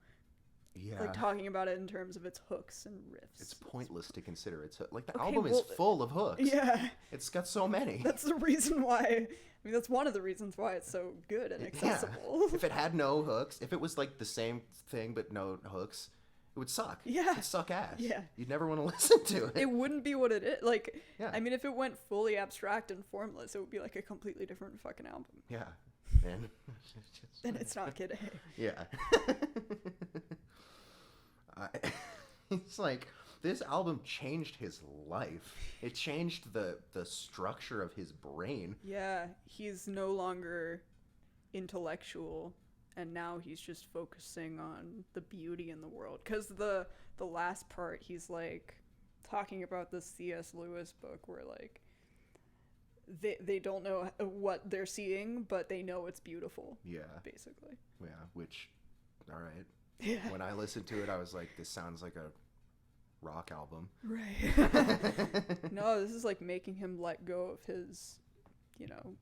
yeah, like talking about it in terms of its hooks and riffs. It's pointless to consider it's like the album is full of hooks. Yeah, it's got so many. That's the reason why. I mean, that's one of the reasons why it's so good and accessible. Yeah. If it had no hooks, if it was like the same thing but no hooks, it would suck. Yeah, it'd suck ass. Yeah, you'd never want to listen to it. It wouldn't be what it is. Like, yeah. I mean, if it went fully abstract and formless, it would be like a completely different fucking album. Yeah, man. And it's not Kid A. Yeah. It's like this album changed his life. It changed the structure of his brain. Yeah, he's no longer intellectual, and now he's just focusing on the beauty in the world. Because the last part, he's like talking about the C.S. Lewis book where like they don't know what they're seeing, but they know it's beautiful. Yeah, basically. Yeah, which, all right. Yeah. When I listened to it, I was like, this sounds like a rock album. Right. No, this is like making him let go of his, you know,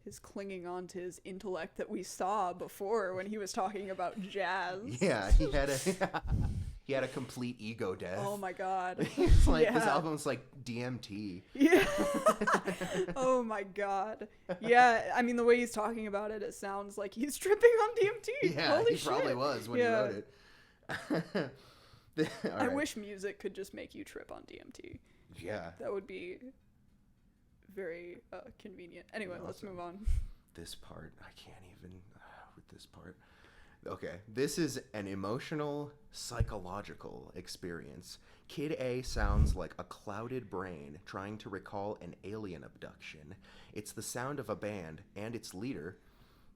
his clinging on to his intellect that we saw before when he was talking about jazz. Yeah, he had a complete ego death. Oh my god. It's like this album's like DMT. Yeah. Oh my god. Yeah, I mean the way he's talking about it, it sounds like he's tripping on DMT. Yeah, Holy he shit. probably was when he wrote it. I wish music could just make you trip on DMT. Yeah. That would be very convenient. Anyway, let's move on. This part, I can't even with this part. Okay, this is an emotional, psychological experience. Kid A sounds like a clouded brain trying to recall an alien abduction. It's the sound of a band and its leader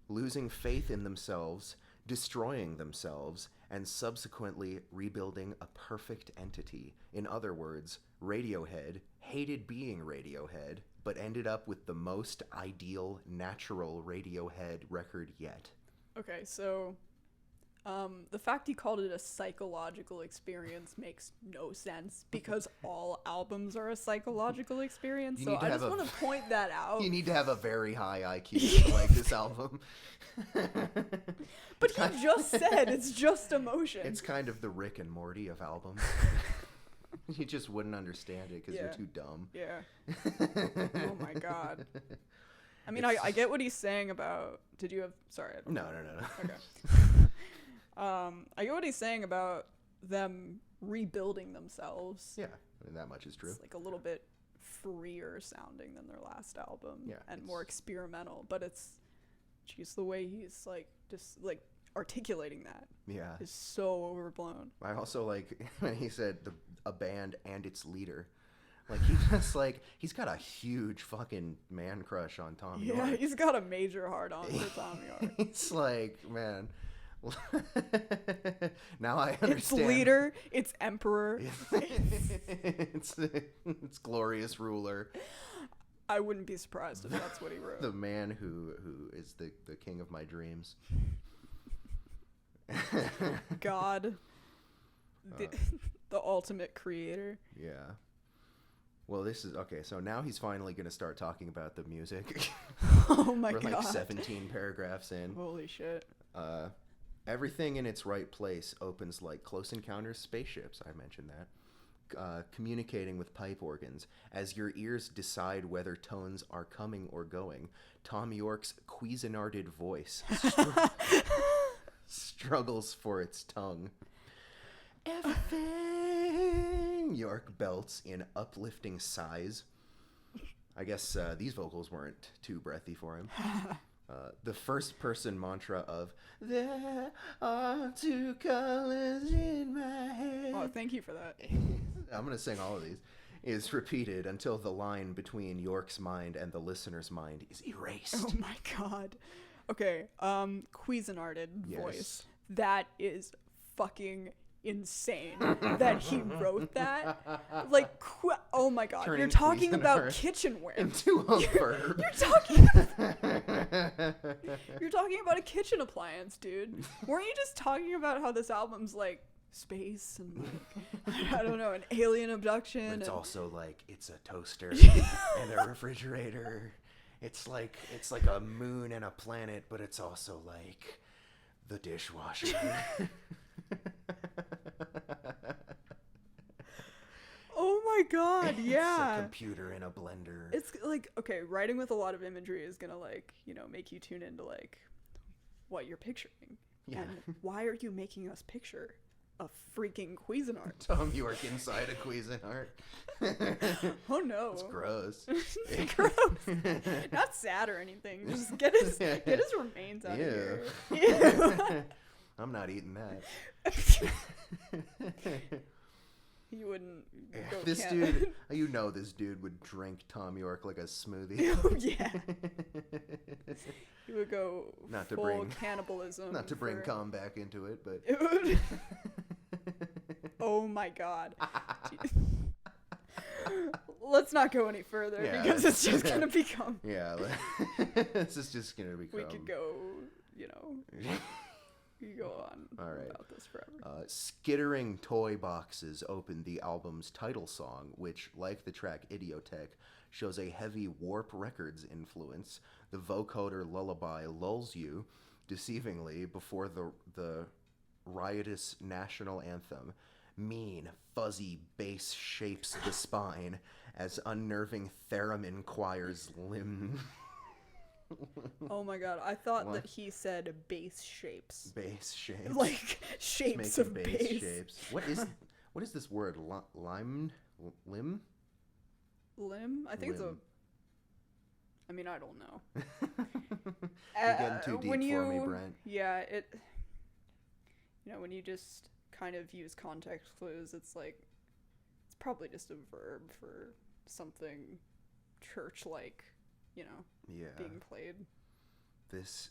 losing faith in themselves, destroying themselves, and subsequently rebuilding a perfect entity. In other words, Radiohead hated being Radiohead, but ended up with the most ideal, natural Radiohead record yet. Okay, so the fact he called it a psychological experience makes no sense because all albums are a psychological experience. So I just want to point that out. You need to have a very high IQ to like this album. But he just said it's just emotion. It's kind of the Rick and Morty of albums. You just wouldn't understand it because you're too dumb. Yeah. Oh my god. I mean, I get what he's saying about. Did you have? Sorry. No. Okay. I get what he's saying about them rebuilding themselves. Yeah, I mean, that much is true. It's like a little bit freer sounding than their last album. Yeah, and more experimental. But it's, geez, the way he's like just like articulating that. Yeah. Is so overblown. I also like when he said a band and its leader. Like he's got a huge fucking man crush on Tom York. Yeah, he's got a major hard on for Tom York. It's like, man, Now I Its understand. leader, its emperor. It's glorious ruler. I wouldn't be surprised if that's what he wrote. The man who is the king of my dreams. God. The ultimate creator. Yeah. Well, this is okay. So now he's finally going to start talking about the music. Oh my We're god. like 17 paragraphs in. Holy shit. Everything in its right place opens like Close Encounters spaceships. I mentioned that. Communicating with pipe organs. As your ears decide whether tones are coming or going, Tom York's Cuisinarted voice struggles for its tongue. Everything, York belts in uplifting sighs. I guess these vocals weren't too breathy for him. The first person mantra of "There are two colors in my head." Oh, thank you for that. I'm going to sing all of these. Is repeated until the line between York's mind and the listener's mind is erased. Oh my god. Okay, Cuisinarted Yes. voice. That is fucking insane that he wrote that. Like, oh my god. Turning You're talking about Cuisinart kitchenware. into a verb. You're talking about a kitchen appliance, dude. Weren't you just talking about how this album's like space and like, I don't know, an alien abduction? But it's and... also like it's a toaster and a refrigerator. It's like a moon and a planet, but it's also like the dishwasher. Oh my god, yeah. It's a computer in a blender. It's like, okay, writing with a lot of imagery is gonna like, you know, make you tune into like what you're picturing. Yeah. And why are you making us picture a freaking Cuisinart? Tom York inside a Cuisinart. Oh no. It's gross. Gross. Not sad or anything. Just get his remains out Ew. of here. Ew. I'm not eating that. You wouldn't go This dude, you know this dude would drink Tom York like a smoothie. Oh yeah. He would go Not to full bring- cannibalism. Not to bring for- calm back into it, but It would. Oh my god. Let's not go any further Yeah. because it's just gonna become. yeah, this is just gonna become. We could go, you know. We could go on All right. about this forever. Skittering toy boxes open the album's title song, which, like the track Idiotech, shows a heavy Warp Records influence. The vocoder lullaby lulls you deceivingly before the riotous national anthem. Mean, fuzzy bass shapes the spine as unnerving theremin choirs limn. Oh my god, I thought What? that he said bass shapes. Bass shapes. Like shapes Making of bass bass. shapes. What is this word? Lim? Limb? I think Limb. I mean, I don't know. You're getting too deep when for me, Brent. Yeah, when you just kind of use context clues, it's like, it's probably just a verb for something church-like, Yeah. being played. This,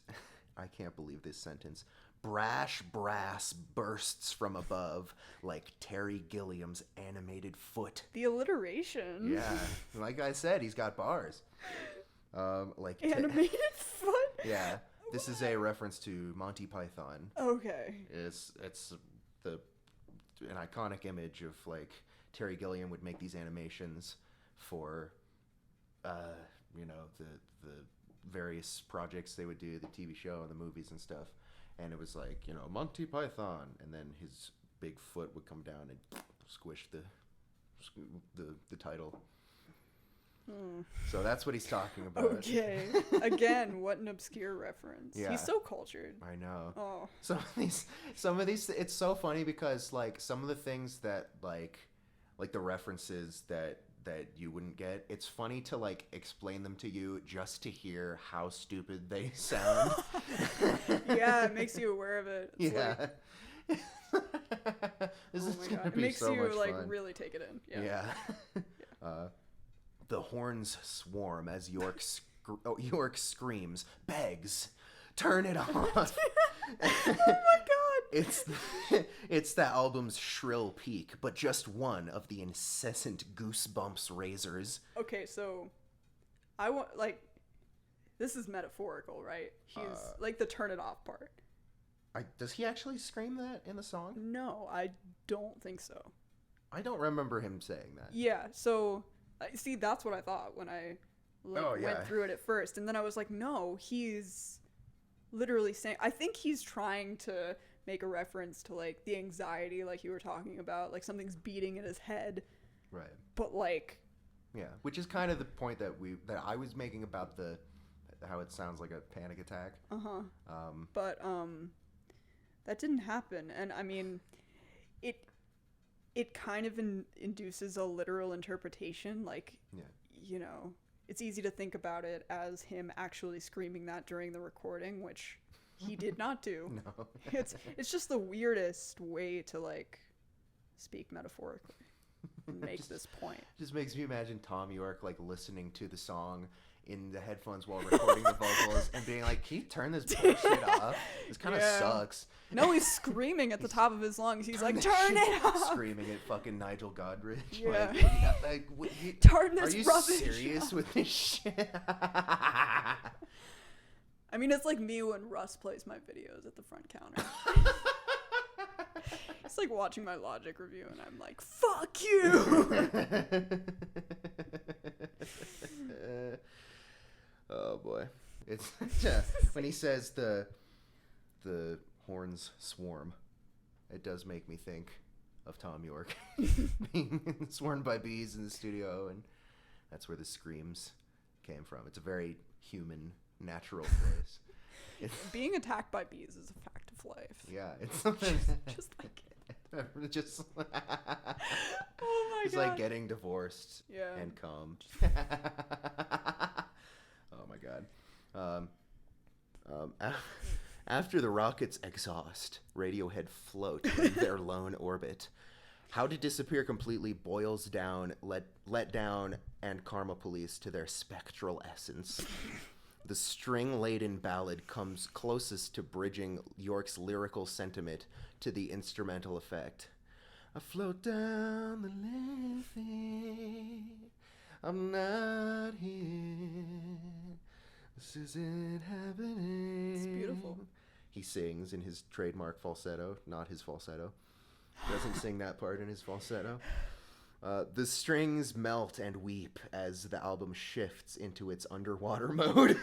I can't believe this sentence. Brash brass bursts from above like Terry Gilliam's animated foot. The alliteration. Yeah, like I said, he's got bars. Like Animated foot? Yeah, this is a reference to Monty Python. Okay. It's an iconic image of like Terry Gilliam would make these animations for the various projects they would do, the TV show and the movies and stuff. And it was like, Monty Python, and then his big foot would come down and squish the title. So that's what he's talking about. Okay. Again, what an obscure reference. Yeah. He's so cultured. I know. Oh. Some of these, it's so funny because like some of the things that like the references that you wouldn't get, it's funny to like explain them to you just to hear how stupid they sound. Yeah, it makes you aware of it. It's Yeah. This oh is my gonna god. It be makes so you much like fun. really take it in. Yeah. Yeah. The horns swarm as York screams, begs, turn it off. my god. It's the album's shrill peak, but just one of the incessant goosebumps raisers. Okay, so I want like this is metaphorical, right? He's like the turn it off part. Does he actually scream that in the song? No, I don't think so. I don't remember him saying that. Yeah, so see, that's what I thought when I went through it at first, and then I was like, no, he's literally saying. I think he's trying to make a reference to like the anxiety, like you were talking about, like something's beating in his head. Right. But like. Yeah, which is kind of the point that I was making about how it sounds like a panic attack. But that didn't happen, and I mean, it kind of induces a literal interpretation. Like, you know, it's easy to think about it as him actually screaming that during the recording, which he did not do. No. It's just the weirdest way to like speak metaphorically and make this point. Just makes me imagine Tom York like listening to the song in the headphones while recording the vocals and being like, can you turn this bullshit off? This kind of sucks. No, he's screaming at the top of his lungs. He's like, turn it off! Screaming at fucking Nigel Godrich. Yeah. Turn this Are you rubbish serious off. with this shit? I mean, it's like me when Russ plays my videos at the front counter. It's like watching my Logic review and I'm like, fuck you! Oh boy. It's when he says the horns swarm, it does make me think of Tom York being swarmed by bees in the studio, and that's where the screams came from. It's a very human, natural place. Being attacked by bees is a fact of life. Yeah, it's something just like just oh my it's god. like getting divorced and cum. Oh my god. After the rocket's exhaust, Radiohead float in their lone orbit. How to Disappear completely boils down Let Down and Karma Police to their spectral essence. The string-laden ballad comes closest to bridging York's lyrical sentiment to the instrumental effect. I float down the levee, I'm not here, this isn't happening. It's beautiful. He sings in his trademark falsetto, not his falsetto. Doesn't sing that part in his falsetto. The strings melt and weep as the album shifts into its underwater mode.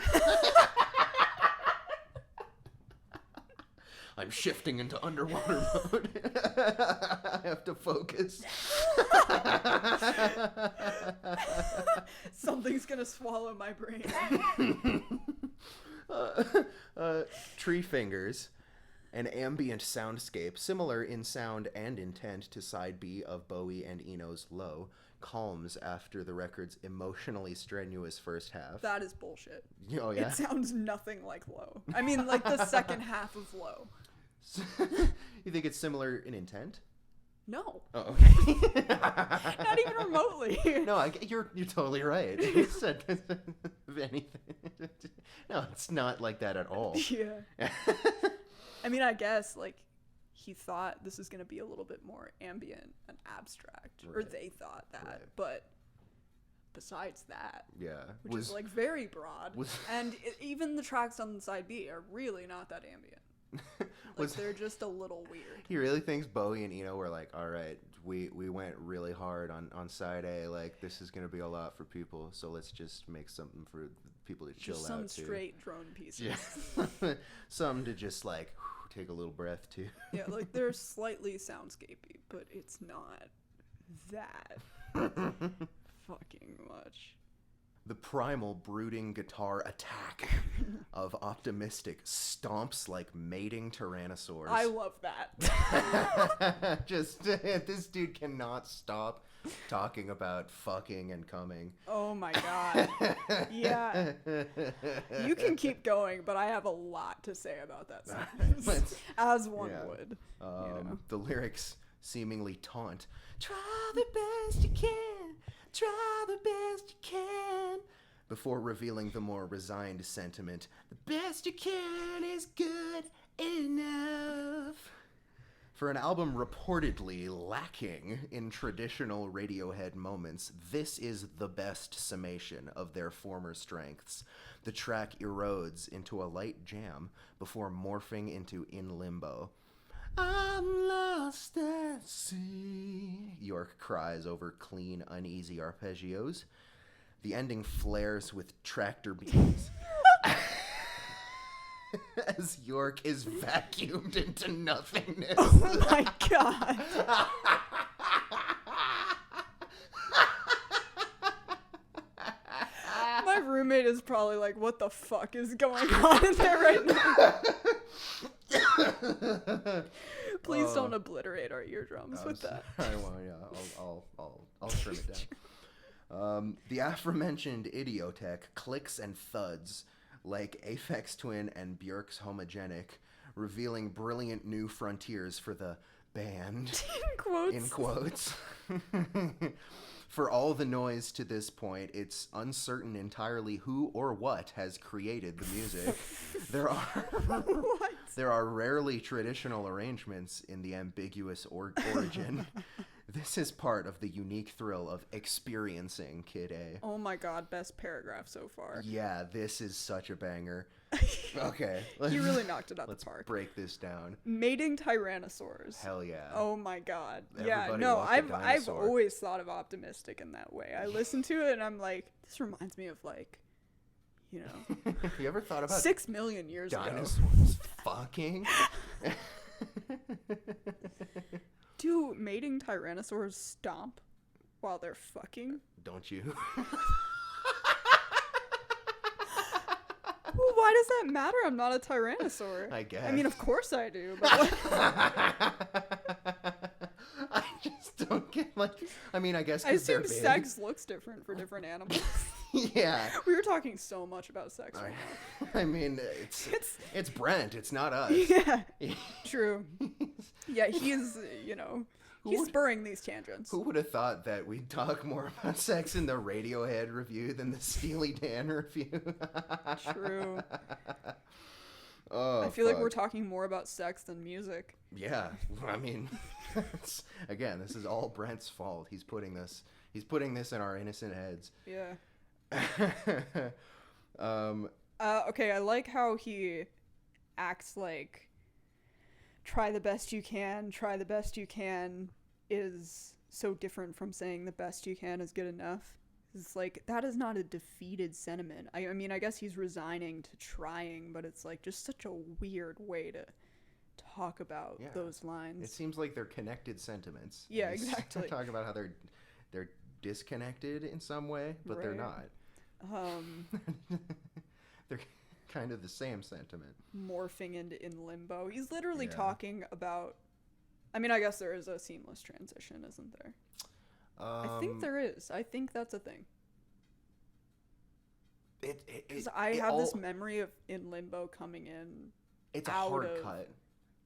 I'm shifting into underwater mode. I have to focus. Something's gonna swallow my brain. Tree Fingers, an ambient soundscape similar in sound and intent to side B of Bowie and Eno's Low, calms after the record's emotionally strenuous first half. That is bullshit. Oh yeah? It sounds nothing like Low. I mean, like the second half of Low. You think it's similar in intent? No. Oh, okay. Not even remotely. No, you're totally right. You said anything. No, it's not like that at all. Yeah. I mean, I guess, like, he thought this was going to be a little bit more ambient and abstract. Right. Or they thought that. Right. But besides that, which is, like, very broad. And even the tracks on side B are really not that ambient. Like, they're just a little weird. He really thinks Bowie and Eno were like, all right, we went really hard on side A. Like, this is going to be a lot for people, so let's just make something for people to chill just out some to. Straight drone pieces. Yeah. Some to just, like, take a little breath to. Yeah, like, they're slightly soundscapey, but it's not that fucking much. The primal brooding guitar attack of Optimistic stomps like mating tyrannosaurs. I love that. Just this dude cannot stop talking about fucking and coming. Oh my god. Yeah. You can keep going, but I have a lot to say about that sentence. As one would. The lyrics seemingly taunt. Try the best you can. Try the best you can. Before revealing the more resigned sentiment, the best you can is good enough. For an album reportedly lacking in traditional Radiohead moments, this is the best summation of their former strengths. The track erodes into a light jam before morphing into In Limbo. I'm lost at sea, York cries over clean, uneasy arpeggios. The ending flares with tractor beams as York is vacuumed into nothingness. Oh my god. My roommate is probably like, what the fuck is going on in there right now? Please don't obliterate our eardrums with that. I won't, yeah, I'll trim it down. The aforementioned Idiotech clicks and thuds like Aphex Twin and Björk's Homogenic, revealing brilliant new frontiers for the band. In quotes. For all the noise to this point, it's uncertain entirely who or what has created the music. There are rarely traditional arrangements in the ambiguous origin. This is part of the unique thrill of experiencing Kid A. Oh my god, best paragraph so far. Yeah, this is such a banger. Okay. You really knocked it out Let's the park. break this down. Mating tyrannosaurs. Hell yeah. Oh my god. Everybody yeah, no, wants a I've dinosaur. always thought of optimistic in that way. I listen to it and I'm like, this reminds me of like, you know, You ever thought about 6 million years ago. dinosaurs fucking? Do mating tyrannosaurs stomp while they're fucking? Don't you? Well, why does that matter? I'm not a tyrannosaur. I guess. I mean, of course I do, but like, I just don't get like. I mean, I guess I 'cause they're assume big. sex looks different for different animals. Yeah. We were talking so much about sex right now. I mean, it's Brent. It's not us. Yeah, true. Yeah, he's, you know, he's spurring these tangents. Who would have thought that we'd talk more about sex in the Radiohead review than the Steely Dan review? True. Oh, I feel like fuck. we're talking more about sex than music. Yeah, I mean, again, this is all Brent's fault. He's putting this in our innocent heads. Yeah. Okay, I like how he acts like try the best you can is so different from saying the best you can is good enough. It's like, that is not a defeated sentiment. I mean, I guess he's resigning to trying, but it's like just such a weird way to talk about those lines. It seems like they're connected sentiments. Yeah, He's exactly. talking about how they're disconnected in some way, but they're not. They're kind of the same sentiment. Morphing into In Limbo. He's literally talking about, I mean, I guess there is a seamless transition, isn't there? I think there is. I think that's a thing. Because I have this memory of In Limbo coming in. It's a hard cut.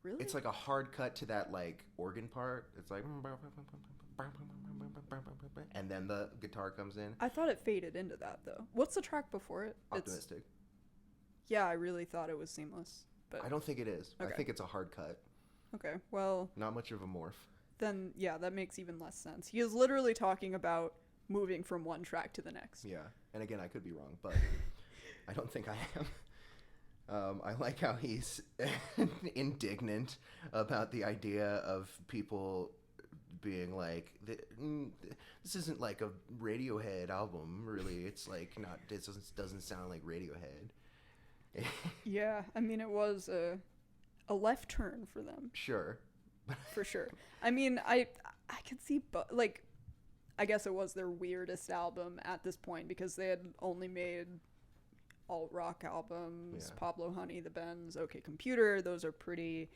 Really? It's like a hard cut to that like organ part. It's like, and then the guitar comes in. I thought it faded into that though. What's the track before it? Optimistic. Yeah, I really thought it was seamless, but I don't think it is. Okay. I think it's a hard cut. Okay, well, Not much of a morph. then yeah, that makes even less sense. He is literally talking about moving from one track to the next. Yeah, and again, I could be wrong, but I don't think I am. I like how he's indignant about the idea of people being like, this isn't like a Radiohead album, really. It's like not. This doesn't sound like Radiohead. Yeah, I mean, it was a left turn for them. Sure. For sure. I mean, I could see, but like, I guess it was their weirdest album at this point because they had only made alt-rock albums, Pablo Honey, The Bends, OK Computer. Those are pretty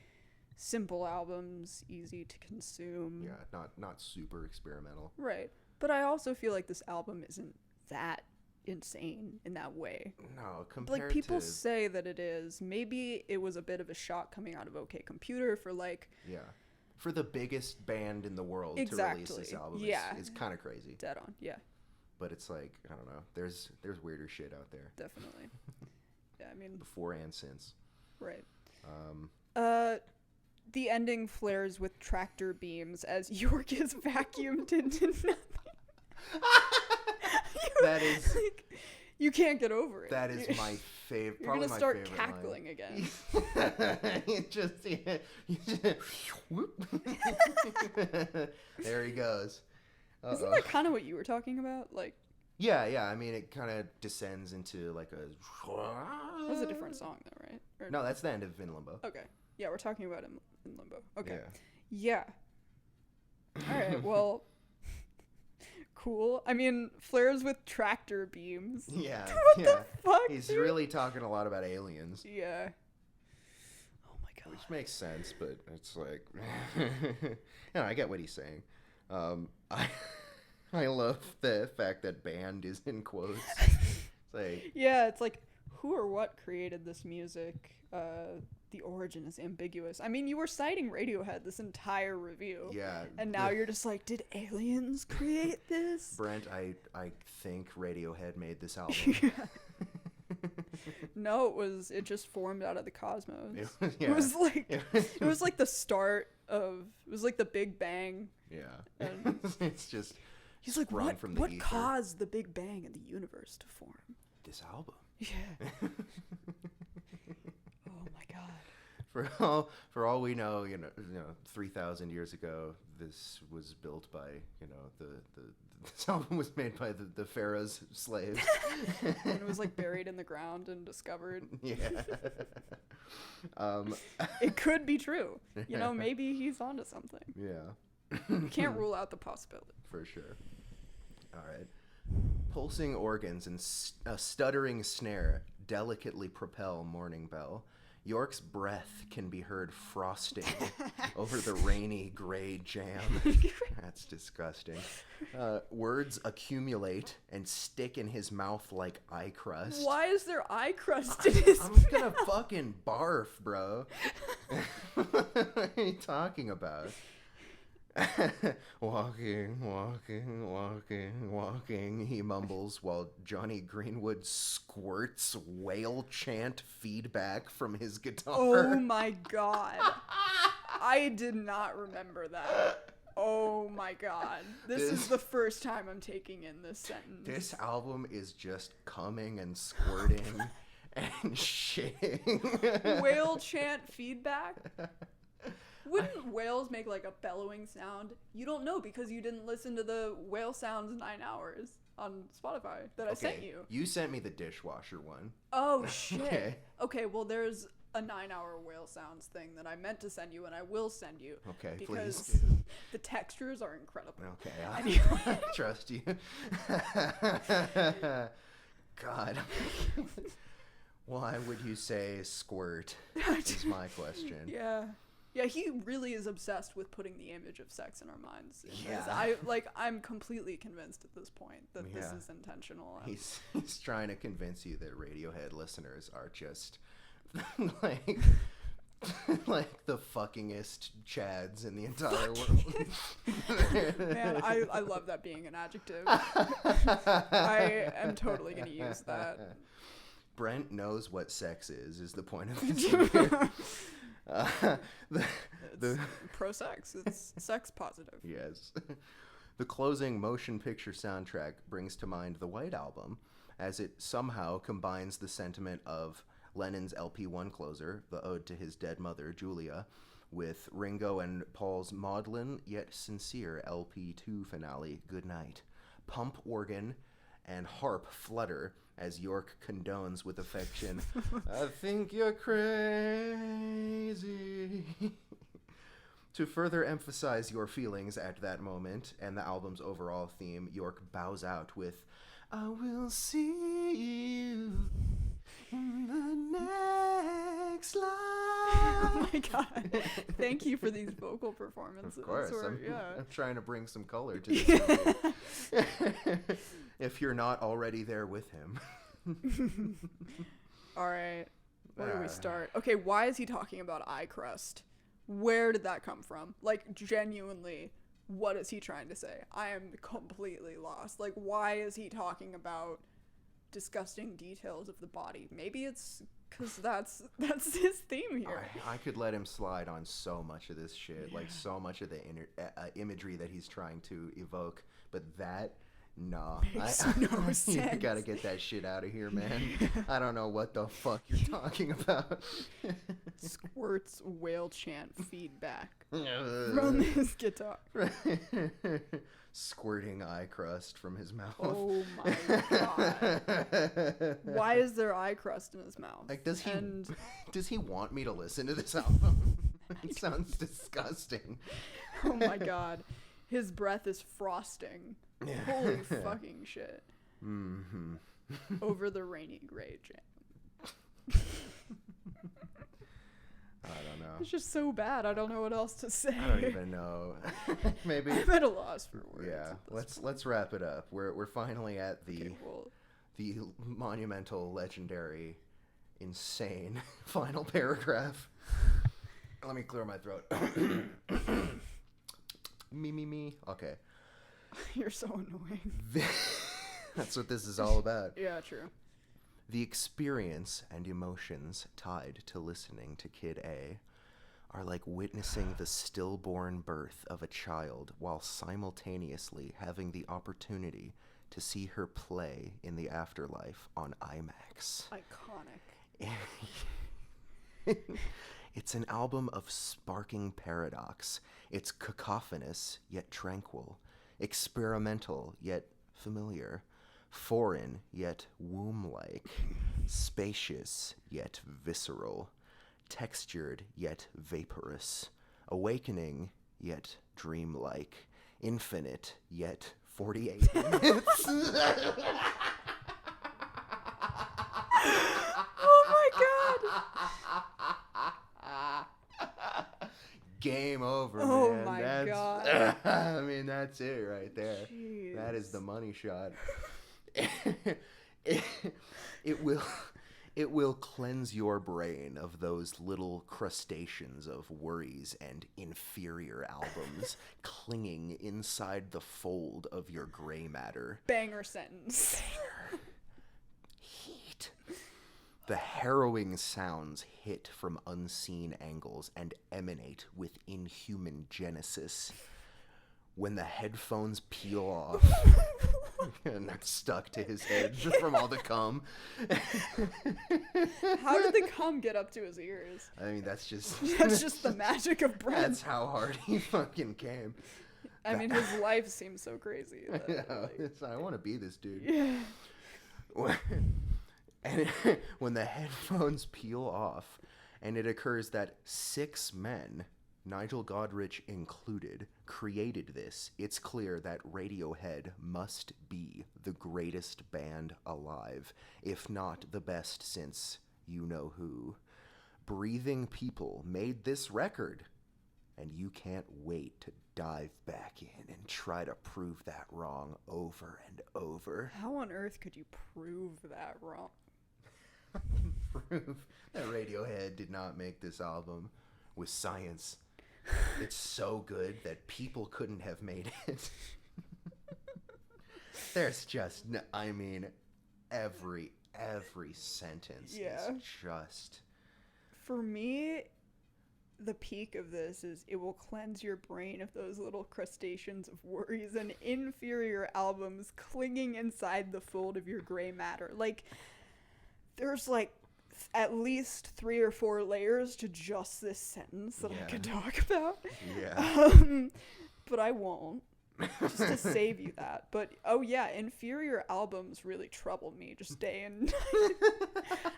simple albums, easy to consume. Yeah, not super experimental. Right. But I also feel like this album isn't that insane in that way. No, compared like people to... say that it is. Maybe it was a bit of a shock coming out of OK Computer for like... Yeah. For the biggest band in the world to release this album is kind of crazy. Dead on, yeah. But it's like, I don't know. There's weirder shit out there. Definitely. Yeah, I mean... Before and since. Right. The ending flares with tractor beams as York is vacuumed into nothing. That is like, you can't get over it. that is my favorite. You're Probably gonna my start favorite cackling line. again. Whoop. There he goes. Isn't that kind of what you were talking about? Like, Yeah. I mean, it kind of descends into like a. that was a different song though, right? Or, No, that's the end of In Limbo. Okay. Yeah, we're talking about in Limbo. Okay. Yeah. All right. Well, cool. I mean, flares with tractor beams. Yeah. What the fuck? He's dude? really talking a lot about aliens. Yeah. Oh my god. Which makes sense, but it's like, I get what he's saying. I love the fact that band is in quotes. It's like, Yeah, it's like, who or what created this music? The origin is ambiguous. I mean, you were citing Radiohead this entire review. yeah. And now you're just like, did aliens create this? Brent, I think Radiohead made this album. Yeah. No, it just formed out of the cosmos. Yeah. It was like it was like the start of it was like the Big Bang. Yeah. And It's just he's like, sprung what from the what ether. caused the Big Bang in the universe to form? This album. Yeah. Oh my god. For all we know, 3,000 years ago, this was built by, this album was made by the Pharaoh's slaves. And it was like buried in the ground and discovered. Yeah. It could be true. Maybe he's onto something. Yeah. You can't rule out the possibility. For sure. All right. Pulsing organs and a stuttering snare delicately propel Morning Bell. York's breath can be heard frosting over the rainy gray jam. That's disgusting. Words accumulate and stick in his mouth like eye crust. Why is there eye crust in his I'm gonna fucking barf, bro. What are you talking about? Walking, he mumbles while Johnny Greenwood squirts whale chant feedback from his guitar. Oh my god. I did not remember that. Oh my god. This is the first time I'm taking in this sentence. This album is just coming and squirting and shitting. Whale chant feedback? Wouldn't whales make like a bellowing sound? You don't know because you didn't listen to the Whale Sounds 9 Hours on Spotify that I sent you. You sent me the dishwasher one. Oh shit. Okay. Okay, well there's a 9-hour Whale Sounds thing that I meant to send you and I will send you. Okay, because please do. the textures are incredible. Okay, I trust you. God. Why would you say squirt is my question. Yeah. Yeah, he really is obsessed with putting the image of sex in our minds. Yeah. I'm completely convinced at this point that this is intentional. He's trying to convince you that Radiohead listeners are just like the fuckingest chads in the entire world. Man, I love that being an adjective. I am totally going to use that. Brent knows what sex is the point of this review. It's pro-sex. It's sex positive. Yes. The closing motion picture soundtrack brings to mind the White Album, as it somehow combines the sentiment of Lennon's LP1 closer, the ode to his dead mother, Julia, with Ringo and Paul's maudlin yet sincere LP2 finale, Good Night. Pump organ and harp flutter as York condones with affection, I think you're crazy. To further emphasize your feelings at that moment and the album's overall theme, York bows out with, I will see you in the next life. Oh my god. Thank you for these vocal performances. Of course. I'm Yeah. trying to bring some color to this movie. If you're not already there with him. All right. Where do we start? Okay, why is he talking about eye crust? Where did that come from? Like, genuinely, what is he trying to say? I am completely lost. Like, why is he talking about disgusting details of the body? Maybe it's Because that's his theme here. I could let him slide on so much of this shit, like so much of the imagery that he's trying to evoke, but that, nah. Makes no You sense. gotta get that shit out of here, man. I don't know what the fuck you're talking about. Squirt's whale chant feedback from his guitar. Squirting eye crust from his mouth. Oh my god. Why is there eye crust in his mouth? Like, does he want me to listen to this album? It sounds disgusting. Oh my god. His breath is frosting. Holy fucking shit. Mm-hmm. Over the rainy gray jam. I don't know. It's just so bad. I don't know what else to say. I don't even know. Maybe. I'm at a loss for words. Yeah. Let's wrap it up. We're finally at the Okay, monumental, legendary, insane final paragraph. Let me clear my throat. Me. Okay. You're so annoying. That's what this is all about. Yeah, true. The experience and emotions tied to listening to Kid A are like witnessing the stillborn birth of a child while simultaneously having the opportunity to see her play in the afterlife on IMAX. Iconic. It's an album of sparking paradox. It's cacophonous yet tranquil, experimental yet familiar, foreign yet womb-like, spacious yet visceral, textured yet vaporous, awakening yet dreamlike, infinite yet 48 minutes. Oh my god. Game over, Oh man. my That's, God. I mean, that's it right there. Jeez. That is the money shot. It will cleanse your brain of those little crustaceans of worries and inferior albums clinging inside the fold of your gray matter. Banger sentence. Heat. The harrowing sounds hit from unseen angles and emanate with inhuman genesis. When the headphones peel off and they're stuck to his head from all the cum. How did the cum get up to his ears? I mean, that's just the magic of Brent. That's how hard he fucking came. I mean, his life seems so crazy. That, Yeah, I want to be this dude. Yeah. And when the headphones peel off, and it occurs that 6 men, Nigel Godrich included, created this, it's clear that Radiohead must be the greatest band alive, if not the best since you know who. Breathing people made this record, and you can't wait to dive back in and try to prove that wrong over and over. How on earth could you prove that wrong? Prove that Radiohead did not make this album with science. It's so good that people couldn't have made it. There's just, I mean, every sentence is just... For me, the peak of this is it will cleanse your brain of those little crustaceans of worries and inferior albums clinging inside the fold of your gray matter. Like, there's like at least 3 or 4 layers to just this sentence that I could talk about. Yeah. But I won't. Just to save you that. But oh yeah, inferior albums really trouble me just day and night.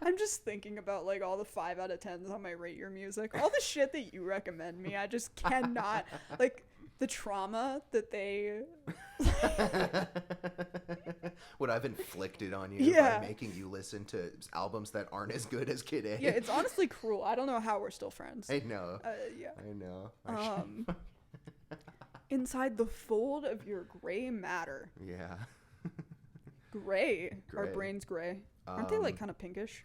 I'm just thinking about like all the 5 out of 10s on my Rate Your Music, all the shit that you recommend me. I just cannot, like, the trauma that they what I've inflicted on you by making you listen to albums that aren't as good as Kid A. Yeah, it's honestly cruel. I don't know how we're still friends. I know. Yeah. I know. Inside the fold of your gray matter. Yeah. Gray. Our brain's gray. Aren't they like kind of pinkish?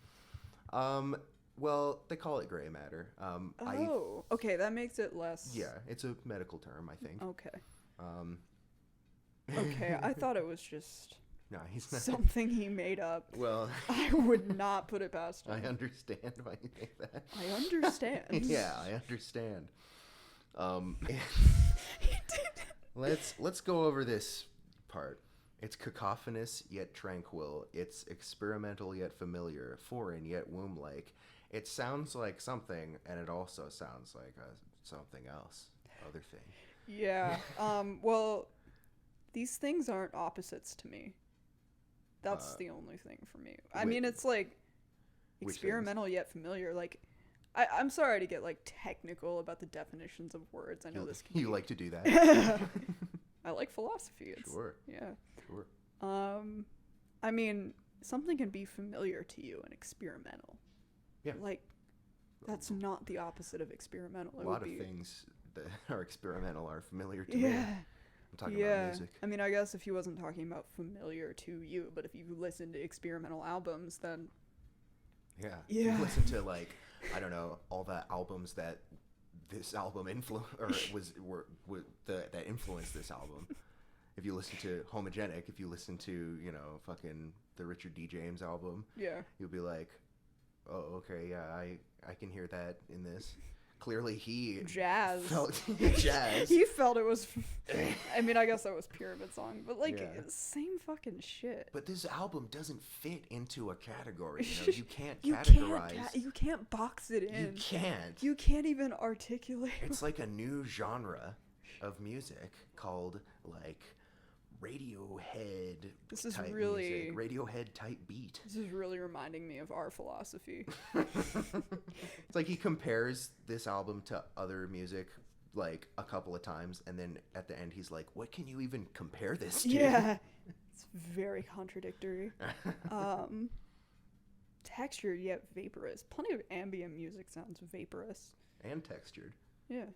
Well, they call it gray matter. Okay, that makes it less. Yeah, it's a medical term, I think. Okay. Okay, I thought it was just No, he's not. something he made up. Well, I would not put it past him. I understand why you think that. I understand. Yeah, I understand. Let's go over this part. It's cacophonous yet tranquil. It's experimental yet familiar, foreign yet womb-like. It sounds like something, and it also sounds like something else, other thing. Yeah. Well, these things aren't opposites to me. That's the only thing for me. I mean, it's like experimental yet familiar. Like, I'm sorry to get like technical about the definitions of words. I know this can you like to do that. I like philosophy. Sure. Yeah. Sure. I mean, something can be familiar to you and experimental. Yeah. Like, that's not the opposite of experimental. A lot of things that are experimental are familiar to me. I'm talking about music. I mean, I guess if he wasn't talking about familiar to you, but if you listen to experimental albums, then yeah. If you listen to, like, I don't know, all the albums that this album that influenced this album. If you listen to Homogenic, if you listen to, you know, fucking the Richard D. James album, you'll be like, oh, okay, yeah, I can hear that in this. Clearly he felt jazz. He felt it was, I mean, I guess that was Pyramid Song, but like, same fucking shit. But this album doesn't fit into a category, you know, you can't categorize. You can't box it in. You can't. You can't even articulate. It's like a new genre of music called, like, Radiohead. This is type really music. Radiohead type beat. This is really reminding me of our philosophy. It's like he compares this album to other music like a couple of times, and then at the end he's like, "What can you even compare this to?" Yeah, it's very contradictory. Textured yet vaporous. Plenty of ambient music sounds vaporous and textured. Yeah,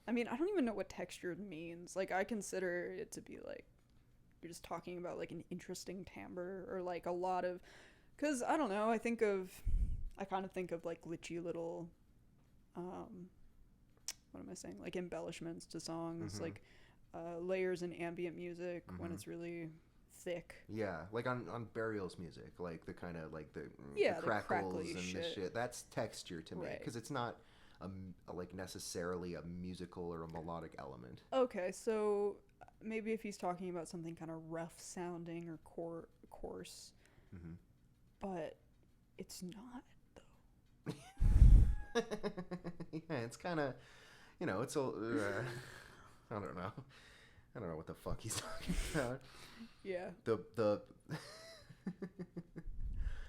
I mean, I don't even know what textured means. Like, I consider it to be like, you're just talking about like an interesting timbre or like a lot of, because I don't know, I kind of think of like glitchy little what am I saying, like embellishments to songs, like layers in ambient music when it's really thick. Yeah, like on Burial's music, like the kind of like the crackles and the shit. That's texture to me, because it's not like necessarily a musical or a melodic element. Okay, so maybe if he's talking about something kind of rough sounding or coarse, but it's not though. Yeah, it's kind of, you know, it's a I don't know what the fuck he's talking about. Yeah. The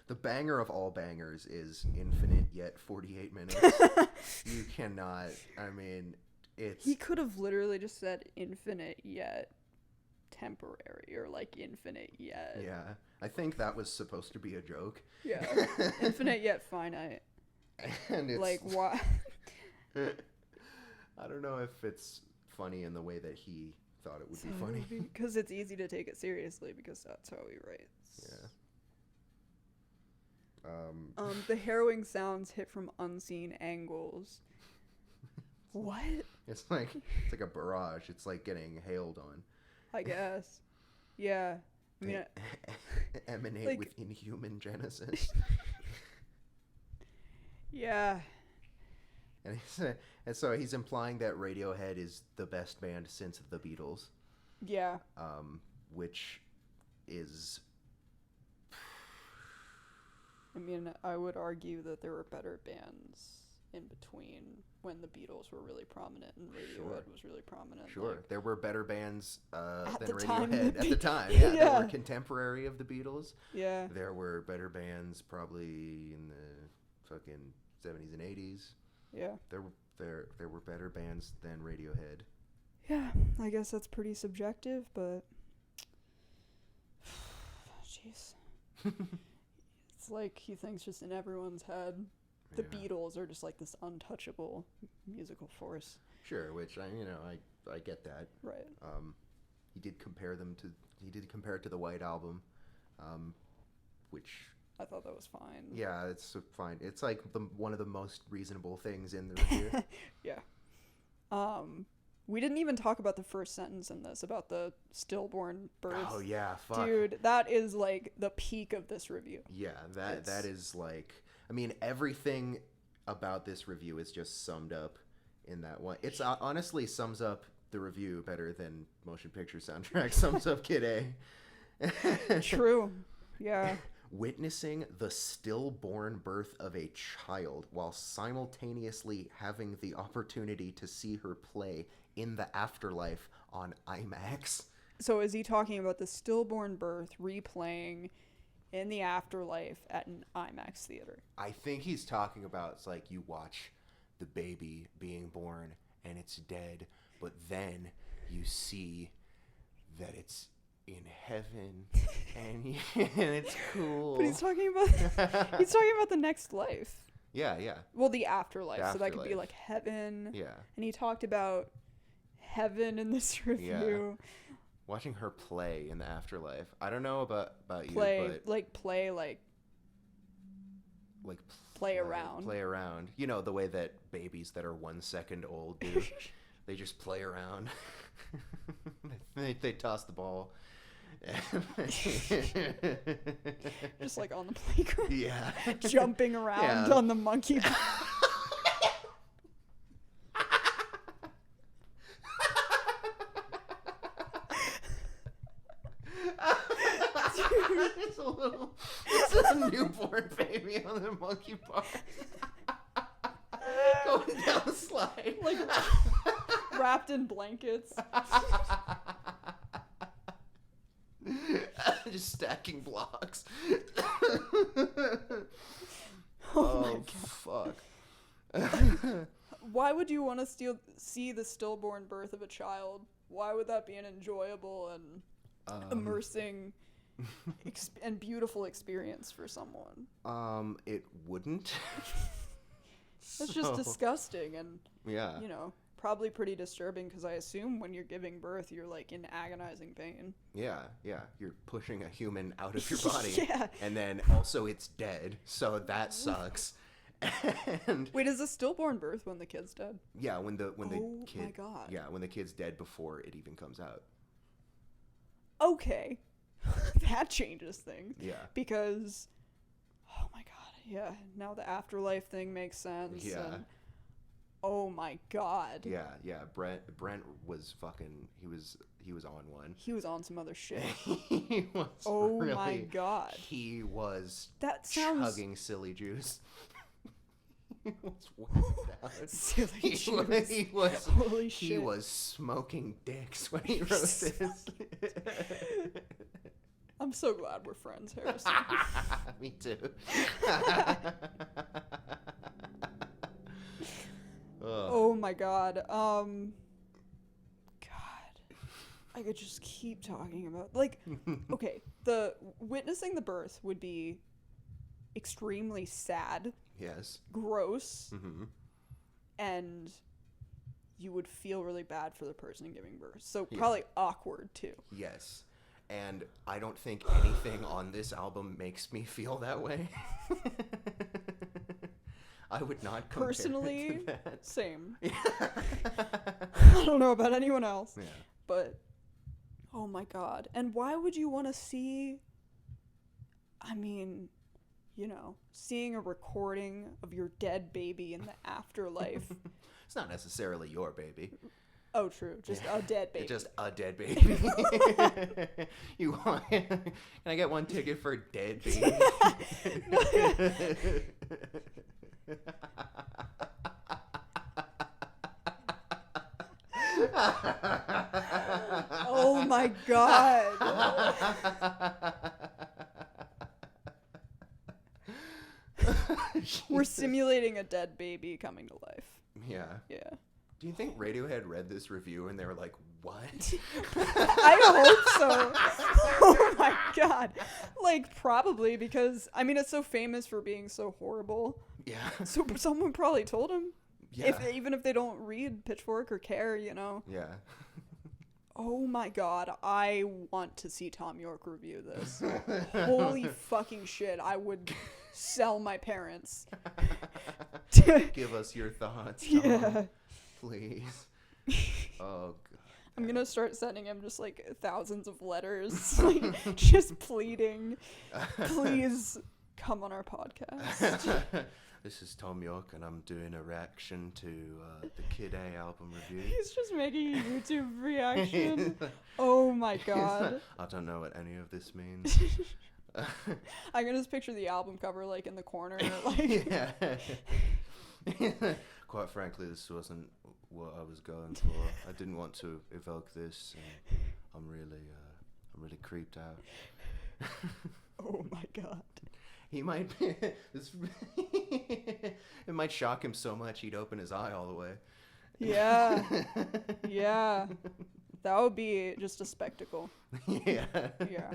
the banger of all bangers is Infinite Yet 48 Minutes. You cannot, I mean, it's... He could have literally just said infinite yet temporary, or like infinite yet... Yeah, I think that was supposed to be a joke. Yeah, infinite yet finite. And it's... Like, why? I don't know if it's funny in the way that he thought it would be funny. Because it's easy to take it seriously, because that's how he writes. Yeah. The harrowing sounds hit from unseen angles. What? It's like a barrage. It's like getting hailed on. I guess. Yeah. I mean, emanate like, with inhuman genesis. Yeah. And so he's implying that Radiohead is the best band since the Beatles. Yeah. Which is... I mean, I would argue that there were better bands in between when the Beatles were really prominent and Radiohead was really prominent. Sure. Like, there were better bands than time, Radiohead at the time. Yeah, yeah. That were contemporary of the Beatles. Yeah. There were better bands probably in the fucking 70s and 80s. Yeah. There were better bands than Radiohead. Yeah, I guess that's pretty subjective, but jeez. It's like he thinks just in everyone's head the Beatles are just like this untouchable musical force. Sure, which I get that. Right. He did compare it to the White Album, which I thought that was fine. Yeah, it's fine. It's like one of the most reasonable things in the review. Yeah. We didn't even talk about the first sentence in this, about the stillborn birth. Oh yeah, fuck. Dude, that is like the peak of this review. Yeah, that is like, I mean, everything about this review is just summed up in that one. It's honestly sums up the review better than Motion Picture Soundtrack sums up Kid A. True. Yeah. Witnessing the stillborn birth of a child while simultaneously having the opportunity to see her play in the afterlife on IMAX. So is he talking about the stillborn birth replaying in the afterlife at an IMAX theater? I think he's talking about, it's like you watch the baby being born and it's dead, but then you see that it's in heaven and it's cool. But he's talking about the next life. Yeah. Well, the afterlife. So that could be like heaven. Yeah. And he talked about heaven in this review. Yeah. Watching her play in the afterlife. I don't know about play, you, but play around. Play around. You know, the way that babies that are 1 second old do. They just play around. they toss the ball. Just like on the playground. Yeah. Jumping around on the monkey ball. It's a newborn baby on the monkey bar. Going down the slide. Like wrapped in blankets. Just stacking blocks. Oh fuck. Why would you want to see the stillborn birth of a child? Why would that be an enjoyable and immersing and beautiful experience for someone? It wouldn't. That's just disgusting and, yeah, you know, probably pretty disturbing because I assume when you're giving birth, you're like in agonizing pain. Yeah. You're pushing a human out of your body. Yeah. And then also it's dead, so that sucks. And wait, is a stillborn birth when the kid's dead? Yeah, when the kid. Oh my god. Yeah, when the kid's dead before it even comes out. Okay. That changes things. Yeah. Because, oh my god, yeah. Now the afterlife thing makes sense. Yeah. And, oh my god. Yeah. Brent was fucking. He was on one. He was on some other shit. He was. Oh really, my god. He was. That sounds. Chugging silly juice. He was wiped out. Silly juice. He was. Holy shit. He was smoking dicks when he wrote this. I'm so glad we're friends, Harrison. Me too. Oh my god. God. I could just keep talking about, like, okay, the witnessing the birth would be extremely sad. Yes. Gross. Mm-hmm. And you would feel really bad for the person giving birth. So probably awkward too. Yes. And I don't think anything on this album makes me feel that way. I would not compare personally it to that. Same. I don't know about anyone else. Yeah. But oh my god. And why would you want to see, I mean, you know, seeing a recording of your dead baby in the afterlife? It's not necessarily your baby. Oh, true. Just a dead baby. Just a dead baby. You want? Can I get one ticket for a dead baby? Oh my god. We're simulating a dead baby coming to life. Yeah. Yeah. Do you think Radiohead read this review and they were like, what? I hope so. Oh my god. Like, probably, because, I mean, it's so famous for being so horrible. Yeah. So someone probably told him. Yeah. Even if they don't read Pitchfork or care, you know. Yeah. Oh my god, I want to see Tom York review this. Holy fucking shit, I would sell my parents. Give us your thoughts, Tom. Yeah. Please. Oh, God. I'm gonna start sending him just like thousands of letters, like just pleading, please come on our podcast. This is Tom York, and I'm doing a reaction to the Kid A album review. He's just making a YouTube reaction. Oh my god. I don't know what any of this means. I can just picture the album cover like in the corner, like Yeah. Quite frankly, this wasn't what I was going for. I didn't want to evoke this. I'm really creeped out. oh my god. He might be. It might shock him so much he'd open his eye all the way. Yeah. Yeah. That would be just a spectacle. Yeah. Yeah.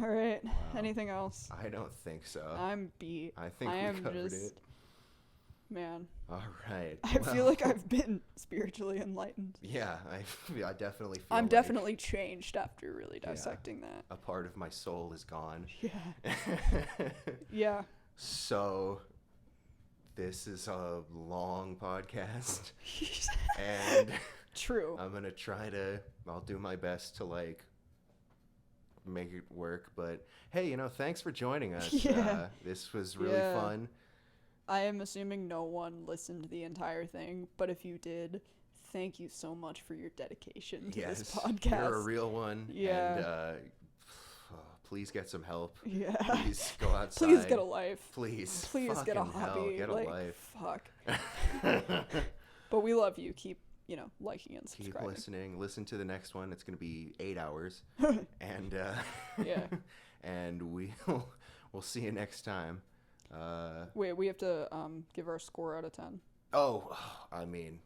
All right. Wow. Anything else? I don't think so. I'm beat. I think I we am covered just, it. man. All right. I feel like I've been spiritually enlightened. Yeah, I definitely feel I'm like definitely changed after really dissecting that. a part of my soul is gone. Yeah. Yeah. So, this is a long podcast, and True. I'm gonna I'll do my best to like make it work. But hey, thanks for joining us. Yeah. This was really Yeah. fun. I am assuming no one listened to the entire thing, but if you did, thank you so much for your dedication to this podcast. You're a real one. Yeah. And please get some help. Yeah. Please go outside. Please get a life. Please. Please get a Fucking hell, hobby. get a like, life. fuck. But we love you. Keep, liking and Keep subscribing. listening. Listen to the next one. It's going to be 8 hours. And Yeah. and we'll see you next time. Wait, we have to give our score out of 10. I mean,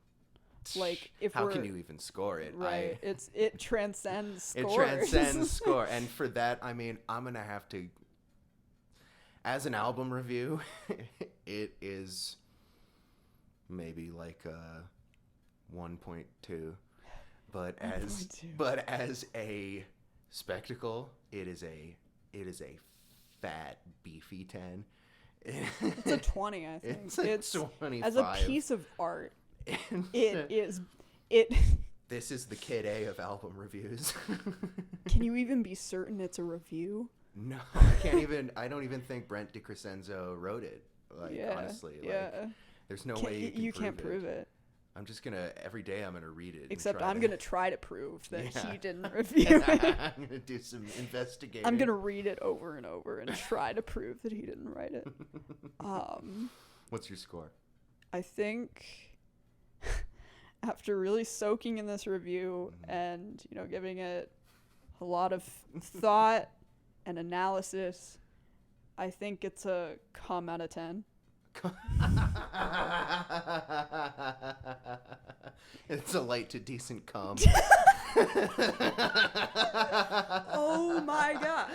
Like, if how we're can you even score it? right, it transcends scores. It transcends score. And for that, I mean, I'm going to have to, as an album review, it is maybe like 1.2. But as 1.2. but as a spectacle, it is a fat, beefy 10. It's a 20, I think. It's 25. As a piece of art. And It is. this is the Kid A of album reviews. Can you even be certain it's a review? No, I don't even think Brent DiCrescenzo wrote it. Like, Yeah. honestly. Yeah. Like, there's no way you can't prove it. I'm just every day I'm gonna read it. and Except try I'm to- going to try to prove that Yeah. he didn't review it. I'm gonna do some investigating. I'm going to read it over and over and try to prove that he didn't write it. What's your score? I think after really soaking in this review and, giving it a lot of thought and analysis, I think it's a cum out of 10. It's a light to decent cum. Oh my god.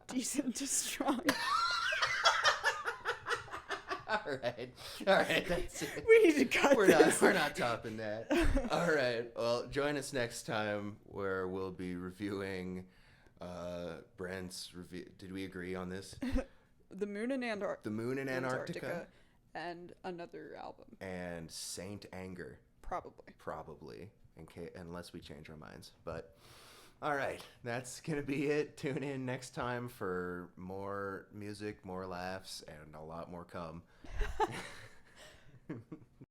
Decent to strong. All right, that's it. We need to cut this. We're not topping that. All right, well, join us next time where we'll be reviewing Brent's review. Did we agree on this? The Moon in Antarctica. The Moon in Antarctica. And another album. And Saint Anger, Probably. unless we change our minds. But all right, that's gonna be it. Tune in next time for more music, more laughs, and a lot more cum.